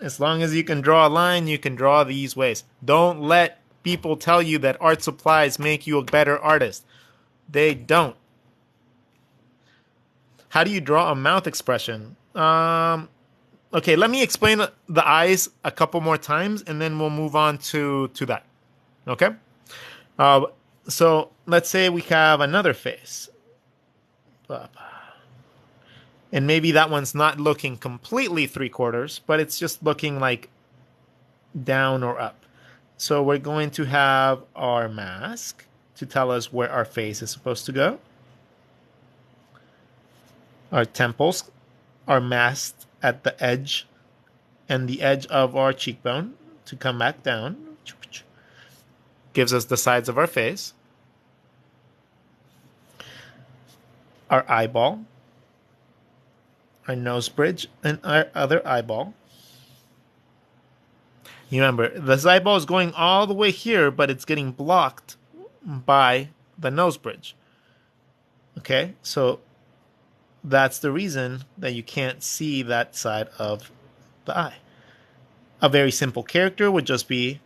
As long as you can draw a line, you can draw these ways. Don't let people tell you that art supplies make you a better artist. They don't. How do you draw a mouth expression? Okay, let me explain the eyes a couple more times, and then we'll move on to that. Okay? So let's say we have another face. And maybe that one's not looking completely 3/4, but it's just looking like down or up. So we're going to have our mask to tell us where our face is supposed to go. Our temples are masked at the edge and the edge of our cheekbone to come back down. Gives us the sides of our face. Our eyeball, our nose bridge, and our other eyeball. You remember, this eyeball is going all the way here, but it's getting blocked by the nose bridge. Okay, so that's the reason that you can't see that side of the eye. A very simple character would just be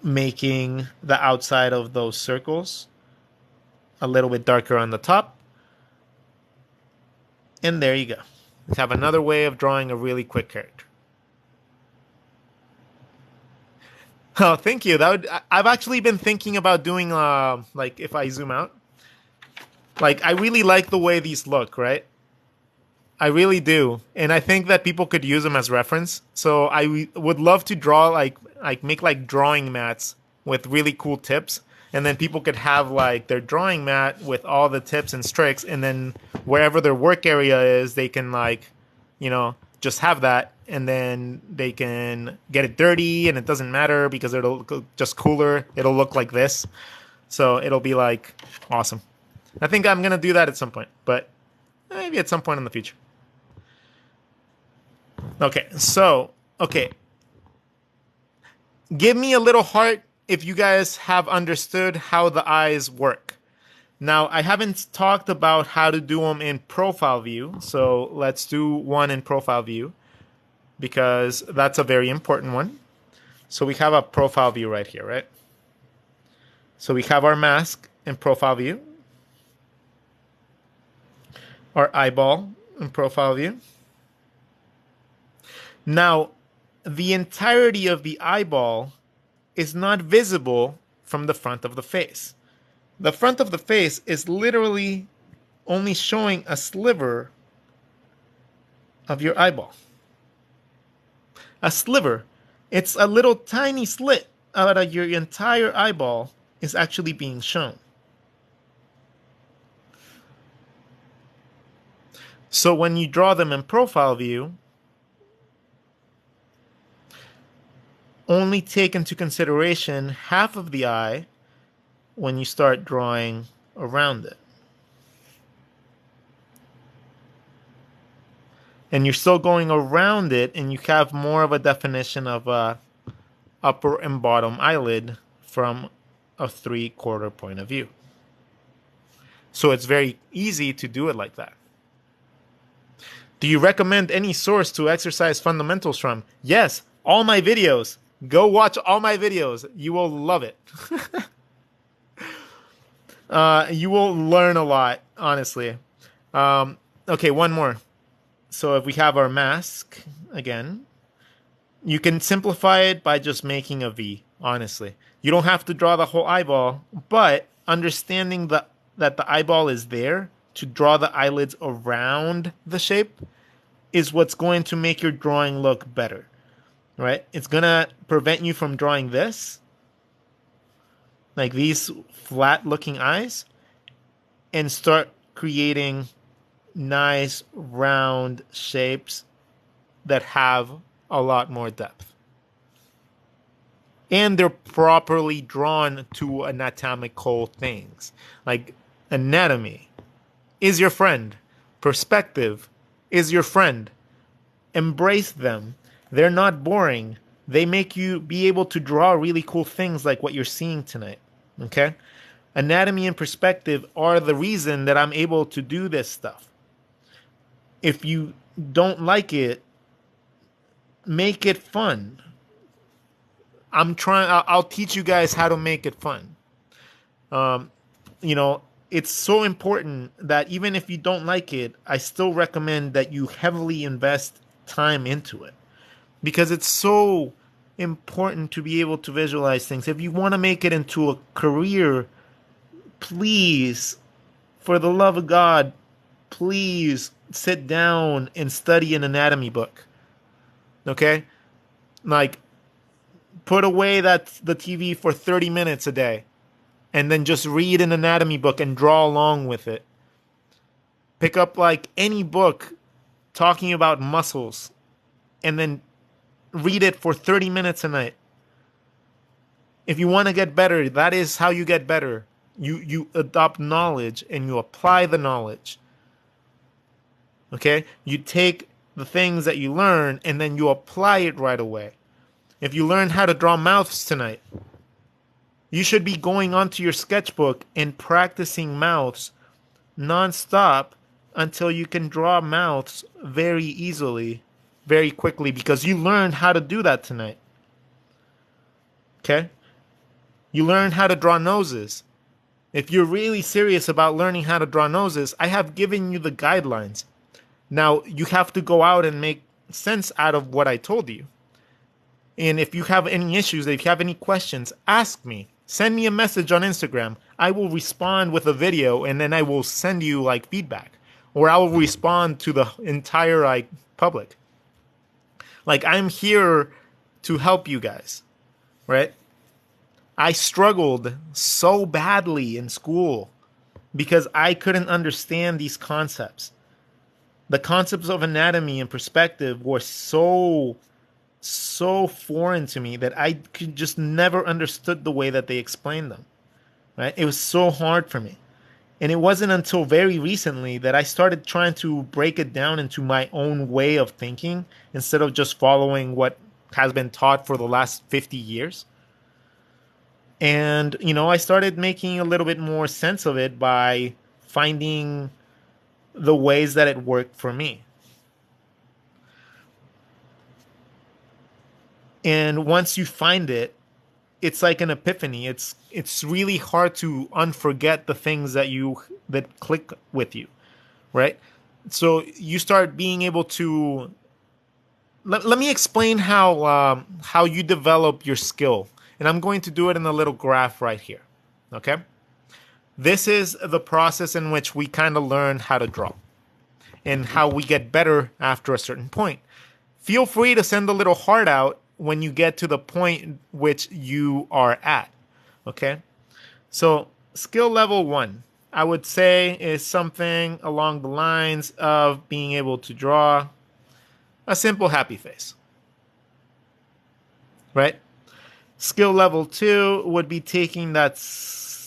making the outside of those circles a little bit darker on the top. And there you go. Let's have another way of drawing a really quick character. Oh, thank you. I've actually been thinking about doing like if I zoom out. Like I really like the way these look, right? I really do. And I think that people could use them as reference. So I would love to draw like make like drawing mats with really cool tips, and then people could have like their drawing mat with all the tips and tricks, and then wherever their work area is, they can like, just have that, and then they can get it dirty and it doesn't matter because it'll look just cooler. It'll look like this. So it'll be like awesome. I think I'm going to do that at some point, but maybe at some point in the future. Okay, so, give me a little heart if you guys have understood how the eyes work. Now, I haven't talked about how to do them in profile view, so let's do one in profile view because that's a very important one. So we have a profile view right here, right? So we have our mask in profile view, our eyeball in profile view. Now, the entirety of the eyeball is not visible from the front of the face. The front of the face is literally only showing a sliver of your eyeball. A sliver. It's a little tiny slit out of your entire eyeball is actually being shown. So when you draw them in profile view, only take into consideration half of the eye when you start drawing around it. And you're still going around it, and you have more of a definition of a upper and bottom eyelid from a 3/4 point of view. So it's very easy to do it like that. Do you recommend any source to exercise fundamentals from? Yes, all my videos. Go watch all my videos. You will love it. You will learn a lot, honestly. Okay, one more. So if we have our mask again, you can simplify it by just making a V, honestly. You don't have to draw the whole eyeball, but understanding that the eyeball is there to draw the eyelids around the shape is what's going to make your drawing look better, right? It's going to prevent you from drawing this, like these flat looking eyes, and start creating nice round shapes that have a lot more depth. And they're properly drawn to anatomical things. Like anatomy is your friend. Perspective is your friend. Embrace them. They're not boring. They make you be able to draw really cool things like what you're seeing tonight. Okay? Anatomy and perspective are the reason that I'm able to do this stuff. If you don't like it, make it fun. I'll teach you guys how to make it fun. It's so important that even if you don't like it, I still recommend that you heavily invest time into it, because it's so important to be able to visualize things. If you want to make it into a career, please, for the love of God, please sit down and study an anatomy book. Okay? Like, put away the TV for 30 minutes a day and then just read an anatomy book and draw along with it. Pick up like any book talking about muscles and then read it for 30 minutes a night. If you want to get better, that is how you get better. You adopt knowledge and you apply the knowledge. Okay? You take the things that you learn and then you apply it right away. If you learn how to draw mouths tonight, you should be going onto your sketchbook and practicing mouths nonstop until you can draw mouths very easily, very quickly, because you learned how to do that tonight. Okay? You learned how to draw noses. If you're really serious about learning how to draw noses, I have given you the guidelines. Now, you have to go out and make sense out of what I told you. And if you have any issues, if you have any questions, ask me. Send me a message on Instagram. I will respond with a video and then I will send you like feedback. Or I will respond to the entire public. Like, I'm here to help you guys, right? I struggled so badly in school because I couldn't understand these concepts. The concepts of anatomy and perspective were so foreign to me that I could just never understood the way that they explained them. Right? It was so hard for me. And it wasn't until very recently that I started trying to break it down into my own way of thinking instead of just following what has been taught for the last 50 years. And, I started making a little bit more sense of it by finding the ways that it worked for me. And once you find it, it's like an epiphany. It's really hard to unforget the things that click with you, right? So you start being able to. Let me explain how you develop your skill, and I'm going to do it in a little graph right here. Okay, this is the process in which we kind of learn how to draw, and how we get better after a certain point. Feel free to send a little heart out when you get to the point which you are at, okay? So skill level 1, I would say, is something along the lines of being able to draw a simple happy face, right? Skill level 2 would be taking that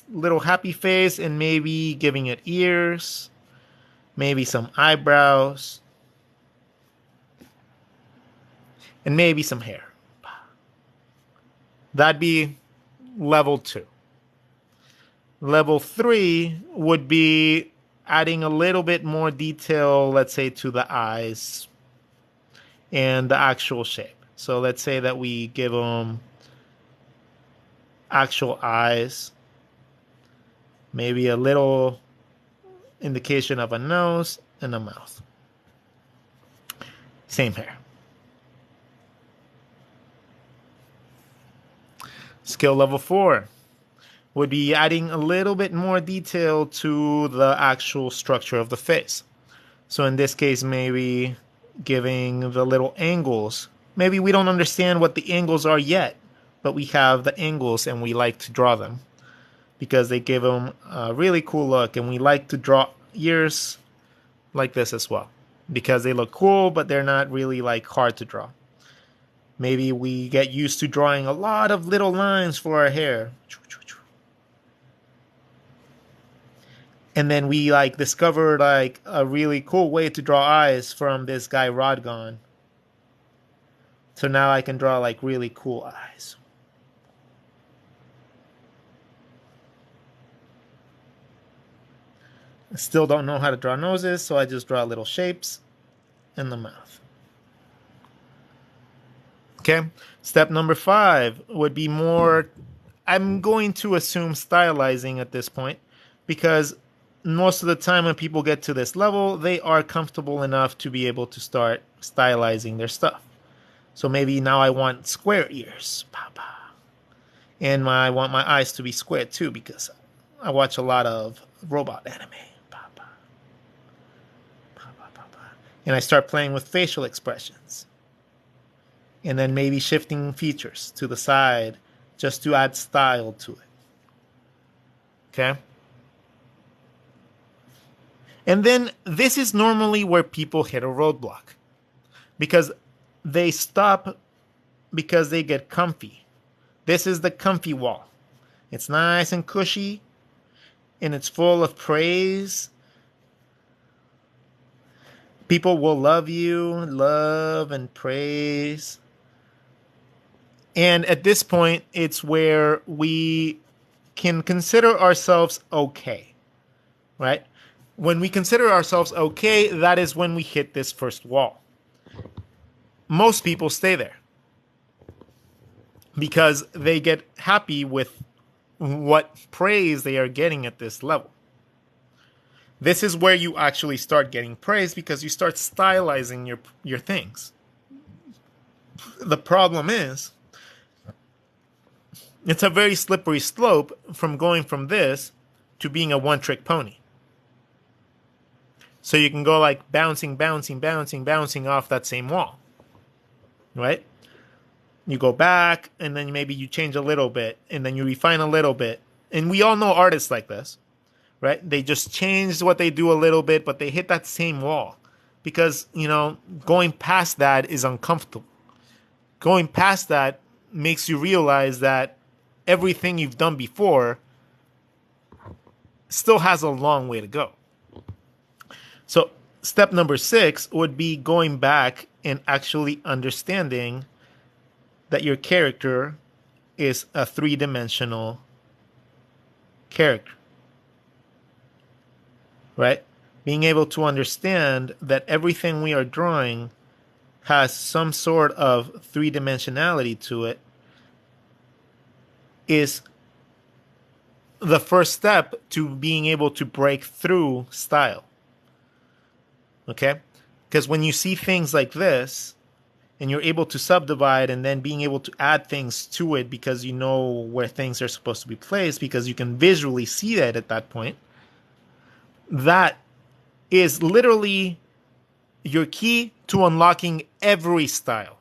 little happy face and maybe giving it ears, maybe some eyebrows, and maybe some hair. That'd be level 2. Level 3 would be adding a little bit more detail, let's say, to the eyes and the actual shape. So let's say that we give them actual eyes, maybe a little indication of a nose and a mouth. Same hair. Skill level 4 would be adding a little bit more detail to the actual structure of the face. So in this case, maybe giving the little angles. Maybe we don't understand what the angles are yet, but we have the angles and we like to draw them because they give them a really cool look, and we like to draw ears like this as well because they look cool, but they're not really like hard to draw. Maybe we get used to drawing a lot of little lines for our hair. And then we like discovered like a really cool way to draw eyes from this guy Rodgon. So now I can draw like really cool eyes. I still don't know how to draw noses, so I just draw little shapes in the mouth. Okay, step number 5 would be more, I'm going to assume stylizing at this point, because most of the time when people get to this level, they are comfortable enough to be able to start stylizing their stuff. So maybe now I want square ears. And I want my eyes to be square too, because I watch a lot of robot anime. And I start playing with facial expressions. And then maybe shifting features to the side just to add style to it. Okay? And then this is normally where people hit a roadblock. Because they stop because they get comfy. This is the comfy wall. It's nice and cushy, and it's full of praise. People will love you, love and praise. And at this point, it's where we can consider ourselves okay, right? When we consider ourselves okay, that is when we hit this first wall. Most people stay there because they get happy with what praise they are getting at this level. This is where you actually start getting praise because you start stylizing your things. The problem is, it's a very slippery slope from going from this to being a one-trick pony. So you can go like bouncing off that same wall, right? You go back, and then maybe you change a little bit, and then you refine a little bit. And we all know artists like this, right? They just change what they do a little bit, but they hit that same wall. Because, going past that is uncomfortable. Going past that makes you realize that everything you've done before still has a long way to go. So step number 6 would be going back and actually understanding that your character is a 3-dimensional character. Right? Being able to understand that everything we are drawing has some sort of 3-dimensionality to it is the first step to being able to break through style. Okay? Because when you see things like this, and you're able to subdivide and then being able to add things to it because you know where things are supposed to be placed, because you can visually see that at that point, that is literally your key to unlocking every style.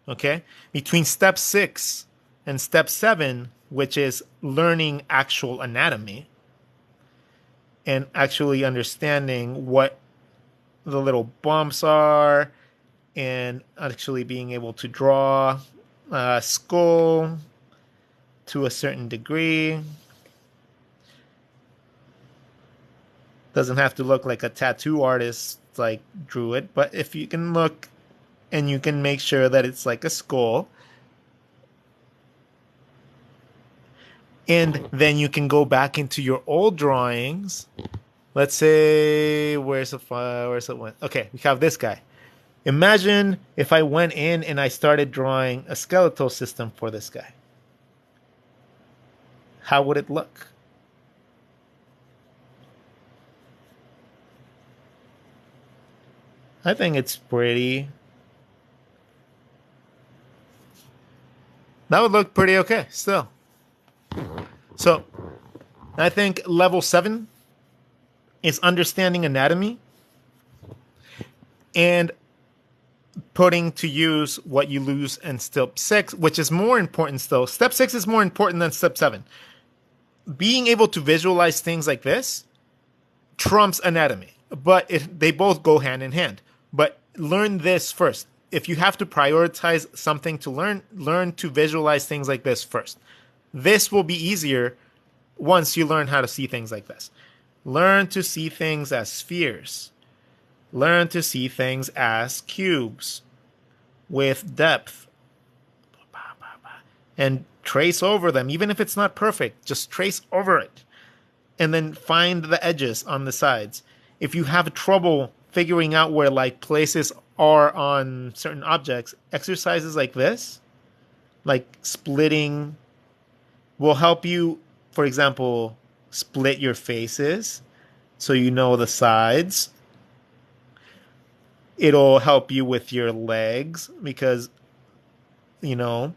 Okay? Between step 6 and step 7, which is learning actual anatomy and actually understanding what the little bumps are, and actually being able to draw a skull to a certain degree. Doesn't have to look like a tattoo artist like drew it, but if you can look and you can make sure that it's like a skull, and then you can go back into your old drawings Let's say where's the one? Okay, we have this guy. Imagine if I went in and I started drawing a skeletal system for this guy. How would it look? I think it's pretty. That would look pretty okay still. So I think level 7 is understanding anatomy and putting to use what you lose in step 6, which is more important still. Step 6 is more important than step 7. Being able to visualize things like this trumps anatomy, but they both go hand in hand. But learn this first. If you have to prioritize something to learn to visualize things like this first. This will be easier once you learn how to see things like this. Learn to see things as spheres. Learn to see things as cubes with depth. And trace over them. Even if it's not perfect, just trace over it. And then find the edges on the sides. If you have trouble figuring out where like places are on certain objects, exercises like this, like splitting, will help you, for example, split your faces so you know the sides. It'll help you with your legs because, you know,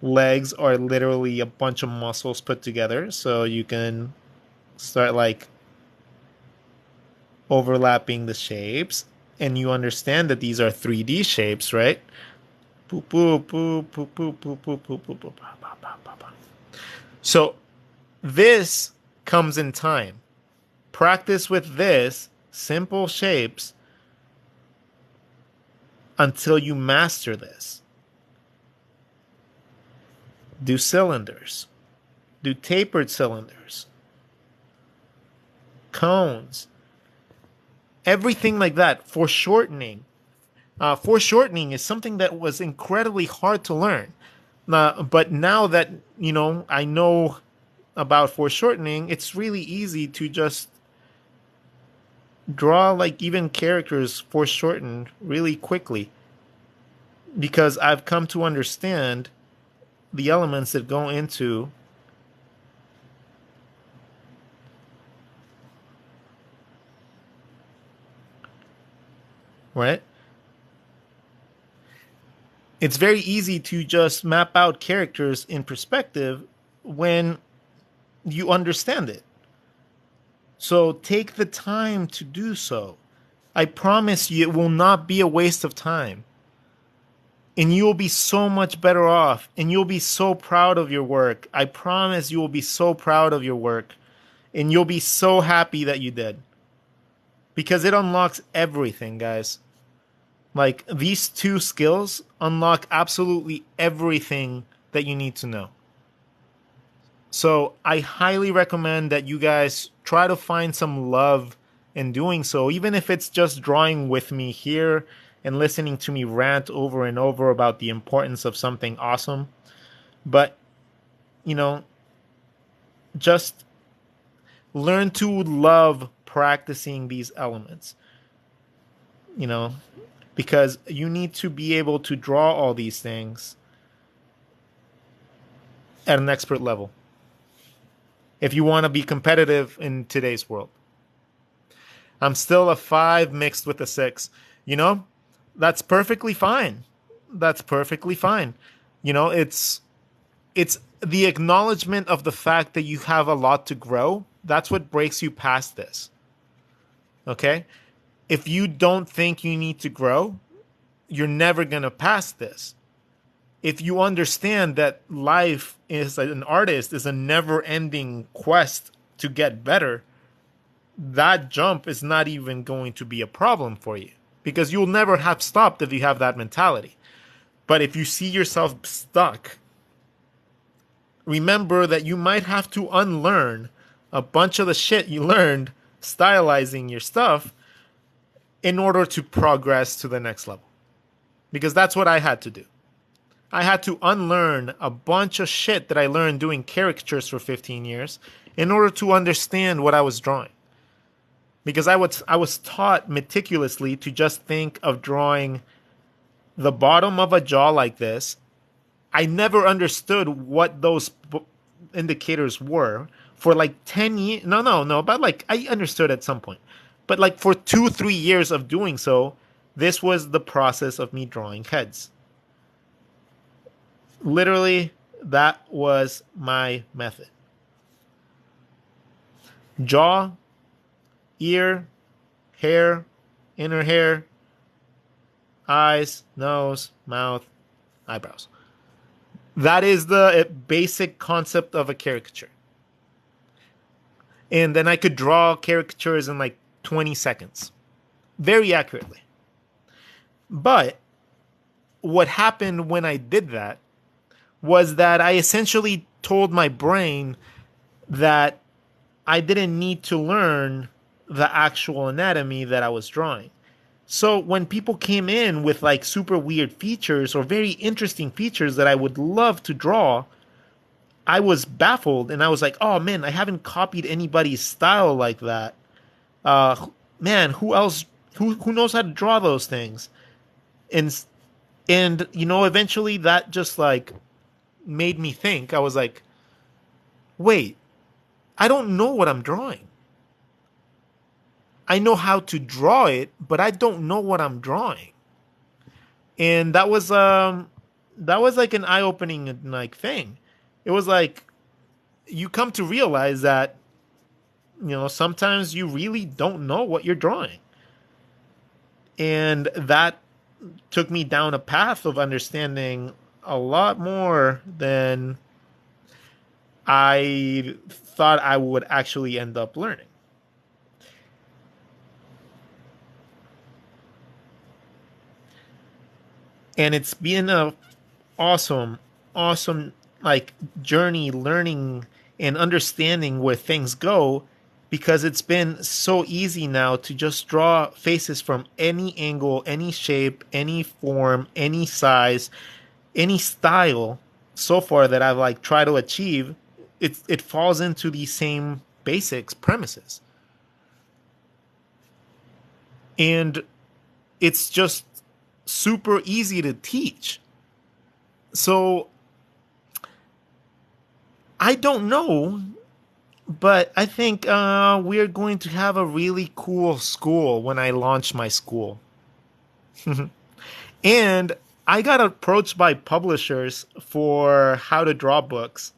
legs are literally a bunch of muscles put together. So you can start like overlapping the shapes and you understand that these are 3D shapes, right? So this comes in time. Practice with this simple shapes until you master this. Do cylinders. Do tapered cylinders. Cones. Everything like that. Foreshortening. Foreshortening is something that was incredibly hard to learn. But now that, I know about foreshortening, it's really easy to just draw like even characters foreshortened really quickly. Because I've come to understand the elements that go into right? It's very easy to just map out characters in perspective when you understand it. So take the time to do so. I promise you it will not be a waste of time. And you will be so much better off. And you'll be so proud of your work. I promise you will be so proud of your work. And you'll be so happy that you did. Because it unlocks everything, guys. Like, these 2 skills unlock absolutely everything that you need to know. So I highly recommend that you guys try to find some love in doing so, even if it's just drawing with me here and listening to me rant over and over about the importance of something awesome. But, just learn to love practicing these elements, because you need to be able to draw all these things at an expert level if you want to be competitive in today's world. I'm still a 5 mixed with a 6. That's perfectly fine. That's perfectly fine. It's the acknowledgement of the fact that you have a lot to grow. That's what breaks you past this. Okay? If you don't think you need to grow, you're never going to pass this. If you understand that life as an artist is a never-ending quest to get better, that jump is not even going to be a problem for you because you'll never have stopped if you have that mentality. But if you see yourself stuck, remember that you might have to unlearn a bunch of the shit you learned stylizing your stuff in order to progress to the next level. Because that's what I had to do. I had to unlearn a bunch of shit that I learned doing caricatures for 15 years in order to understand what I was drawing. because I was taught meticulously to just think of drawing the bottom of a jaw like this. I never understood what those indicators were for like 10 years. No, no, no, but like I understood at some point. But like for 2, 3 years of doing so, this was the process of me drawing heads. Literally, that was my method. Jaw, ear, hair, inner hair, eyes, nose, mouth, eyebrows. That is the basic concept of a caricature. And then I could draw caricatures in like 20 seconds, very accurately. But what happened when I did that was that I essentially told my brain that I didn't need to learn the actual anatomy that I was drawing. So when people came in with like super weird features or very interesting features that I would love to draw, I was baffled and I was like, oh man, I haven't copied anybody's style like that. Man, who else? Who knows how to draw those things? And eventually that just like made me think. I was like, wait, I don't know what I'm drawing. I know how to draw it, but I don't know what I'm drawing. And that was like an eye-opening like thing. It was like you come to realize that sometimes you really don't know what you're drawing. And that took me down a path of understanding a lot more than I thought I would actually end up learning. And it's been a awesome, awesome like journey learning and understanding where things go, because it's been so easy now to just draw faces from any angle, any shape, any form, any size, any style so far that I've like tried to achieve. It falls into these same basics premises. And it's just super easy to teach. So I don't know, but I think we're going to have a really cool school when I launch my school. And I got approached by publishers for how to draw books.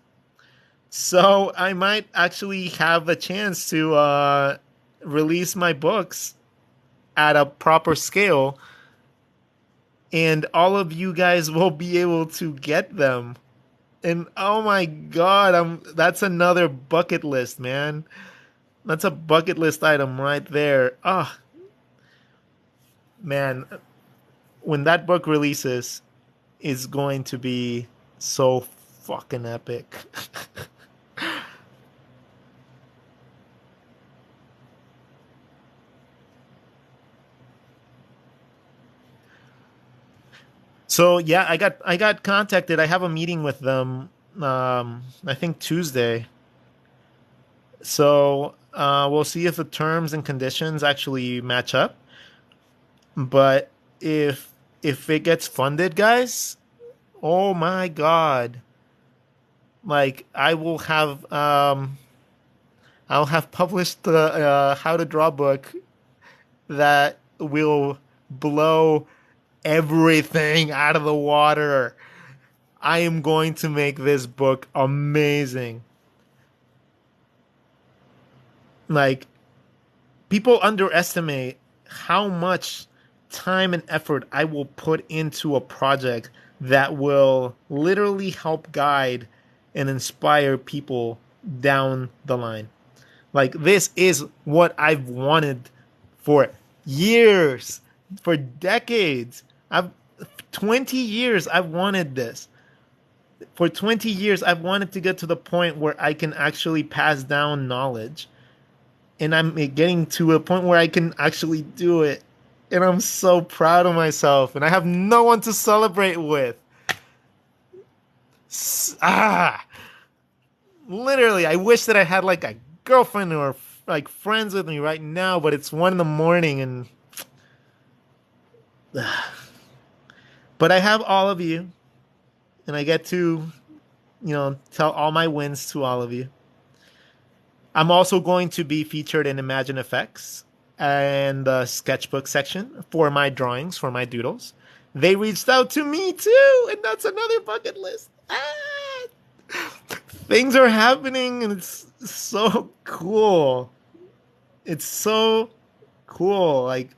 So I might actually have a chance to release my books at a proper scale, and all of you guys will be able to get them. And oh my god, that's another bucket list, man. That's a bucket list item right there. Ah, oh, man, when that book releases, it's going to be so fucking epic. So yeah, I got contacted. I have a meeting with them. I think Tuesday. So we'll see if the terms and conditions actually match up. But if it gets funded, guys, oh my god! Like I'll have published the how to draw book that will blow everything out of the water. I am going to make this book amazing. Like, people underestimate how much time and effort I will put into a project that will literally help guide and inspire people down the line. Like, this is what I've wanted for years, for decades. I've 20 years I've wanted this. For 20 years I've wanted to get to the point where I can actually pass down knowledge. And I'm getting to a point where I can actually do it. And I'm so proud of myself. And I have no one to celebrate with. Ah! Literally, I wish that I had like a girlfriend or like friends with me right now, but it's 1 in the morning, and but I have all of you, and I get to tell all my wins to all of you. I'm also going to be featured in Imagine Effects and the sketchbook section for my drawings, for my doodles. They reached out to me too, and that's another bucket list. Things are happening, and it's so cool. It's so cool. Like,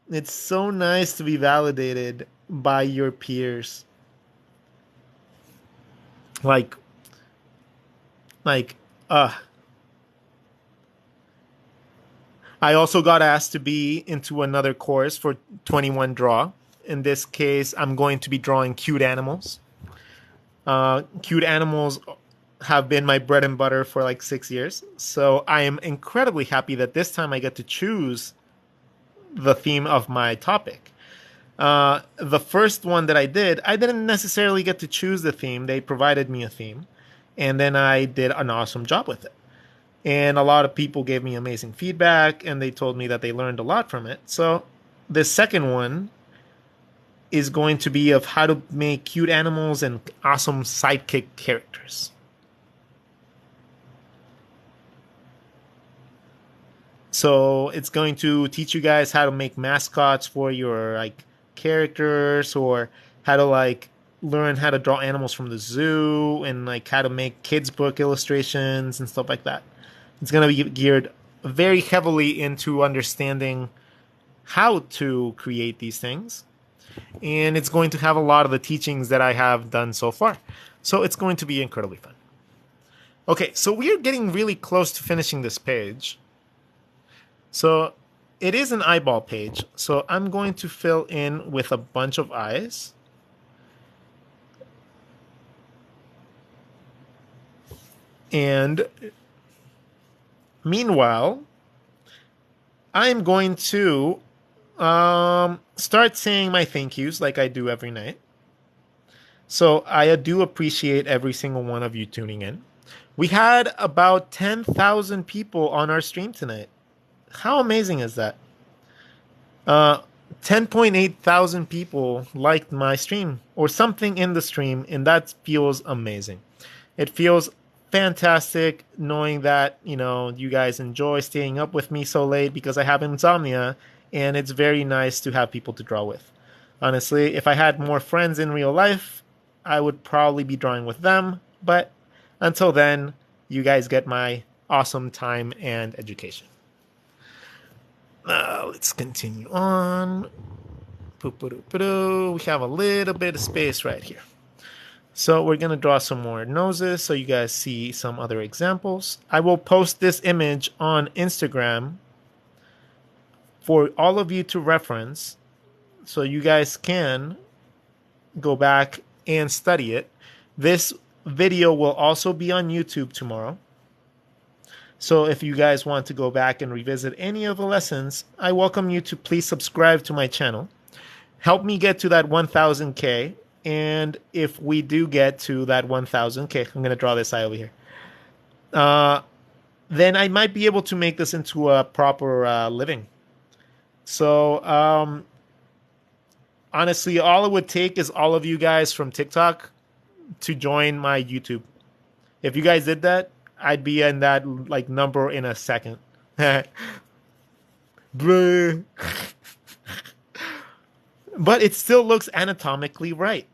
it's so nice to be validated by your peers. Like, like, uh, I also got asked to be into another course for 21 Draw. In this case, I'm going to be drawing cute animals. Cute animals have been my bread and butter for like 6 years. So I am incredibly happy that this time I get to choose the theme of my topic. The first one that I didn't necessarily get to choose the theme. They provided me a theme, and then I did an awesome job with it. And a lot of people gave me amazing feedback, and they told me that they learned a lot from it. So the second one is going to be of how to make cute animals and awesome sidekick characters. So it's going to teach you guys how to make mascots for your like characters, or how to like learn how to draw animals from the zoo, and like how to make kids book illustrations and stuff like that. It's going to be geared very heavily into understanding how to create these things. And it's going to have a lot of the teachings that I have done so far. So it's going to be incredibly fun. Okay, so we're getting really close to finishing this page. So it is an eyeball page. So I'm going to fill in with a bunch of eyes. And meanwhile, I'm going to start saying my thank yous like I do every night. So I do appreciate every single one of you tuning in. We had about 10,000 people on our stream tonight. How amazing is that? 10.8 thousand people liked my stream or something in the stream, and that feels amazing. It feels fantastic knowing that, you guys enjoy staying up with me so late because I have insomnia, and it's very nice to have people to draw with. Honestly, if I had more friends in real life, I would probably be drawing with them, but until then, you guys get my awesome time and education. Let's continue on. We have a little bit of space right here. So we're going to draw some more noses so you guys see some other examples. I will post this image on Instagram for all of you to reference so you guys can go back and study it. This video will also be on YouTube tomorrow. So if you guys want to go back and revisit any of the lessons, I welcome you to please subscribe to my channel. Help me get to that 1,000K. And if we do get to that 1,000K, I'm going to draw this eye over here. Then I might be able to make this into a proper living. So honestly, all it would take is all of you guys from TikTok to join my YouTube. If you guys did that, I'd be in that like number in a second. But it still looks anatomically right.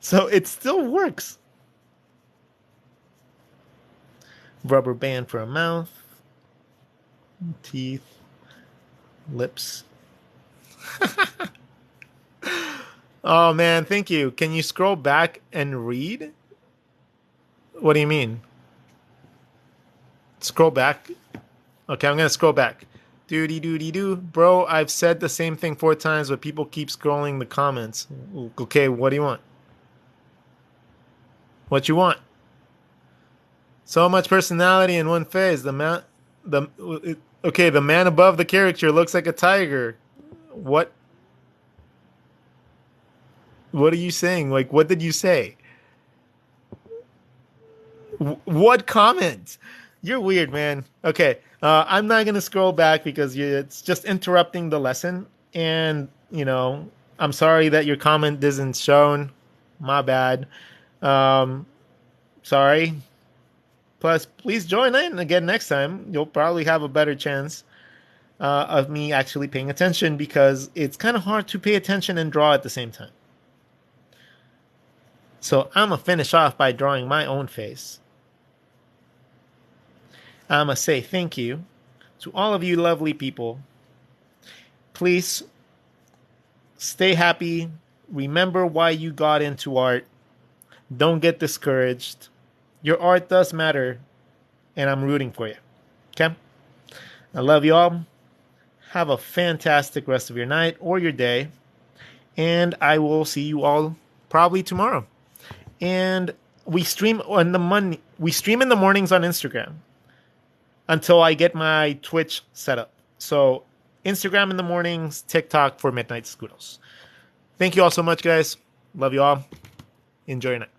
So it still works. Rubber band for a mouth, teeth, lips. Oh man, thank you. Can you scroll back and read? What do you mean? Scroll back. Okay, I'm gonna scroll back. Doody doody doo. Bro, I've said the same thing 4 times, but people keep scrolling the comments. Okay, what do you want? What you want? So much personality in one face. The man above the caricature looks like a tiger. What are you saying? Like, what did you say? What comment? You're weird, man. Okay, I'm not gonna scroll back because it's just interrupting the lesson. And I'm sorry that your comment isn't shown. My bad. Um, Sorry. Plus, please join in again next time. You'll probably have a better chance of me actually paying attention because it's kind of hard to pay attention and draw at the same time. So I'm gonna finish off by drawing my own face. I'm gonna say thank you to all of you lovely people. Please stay happy. Remember why you got into art. Don't get discouraged. Your art does matter, and I'm rooting for you. Okay? I love you all. Have a fantastic rest of your night or your day, and I will see you all probably tomorrow. And we stream we stream in the mornings on Instagram until I get my Twitch set up. So Instagram in the mornings, TikTok for Midnight Scoodles. Thank you all so much, guys. Love you all. Enjoy your night.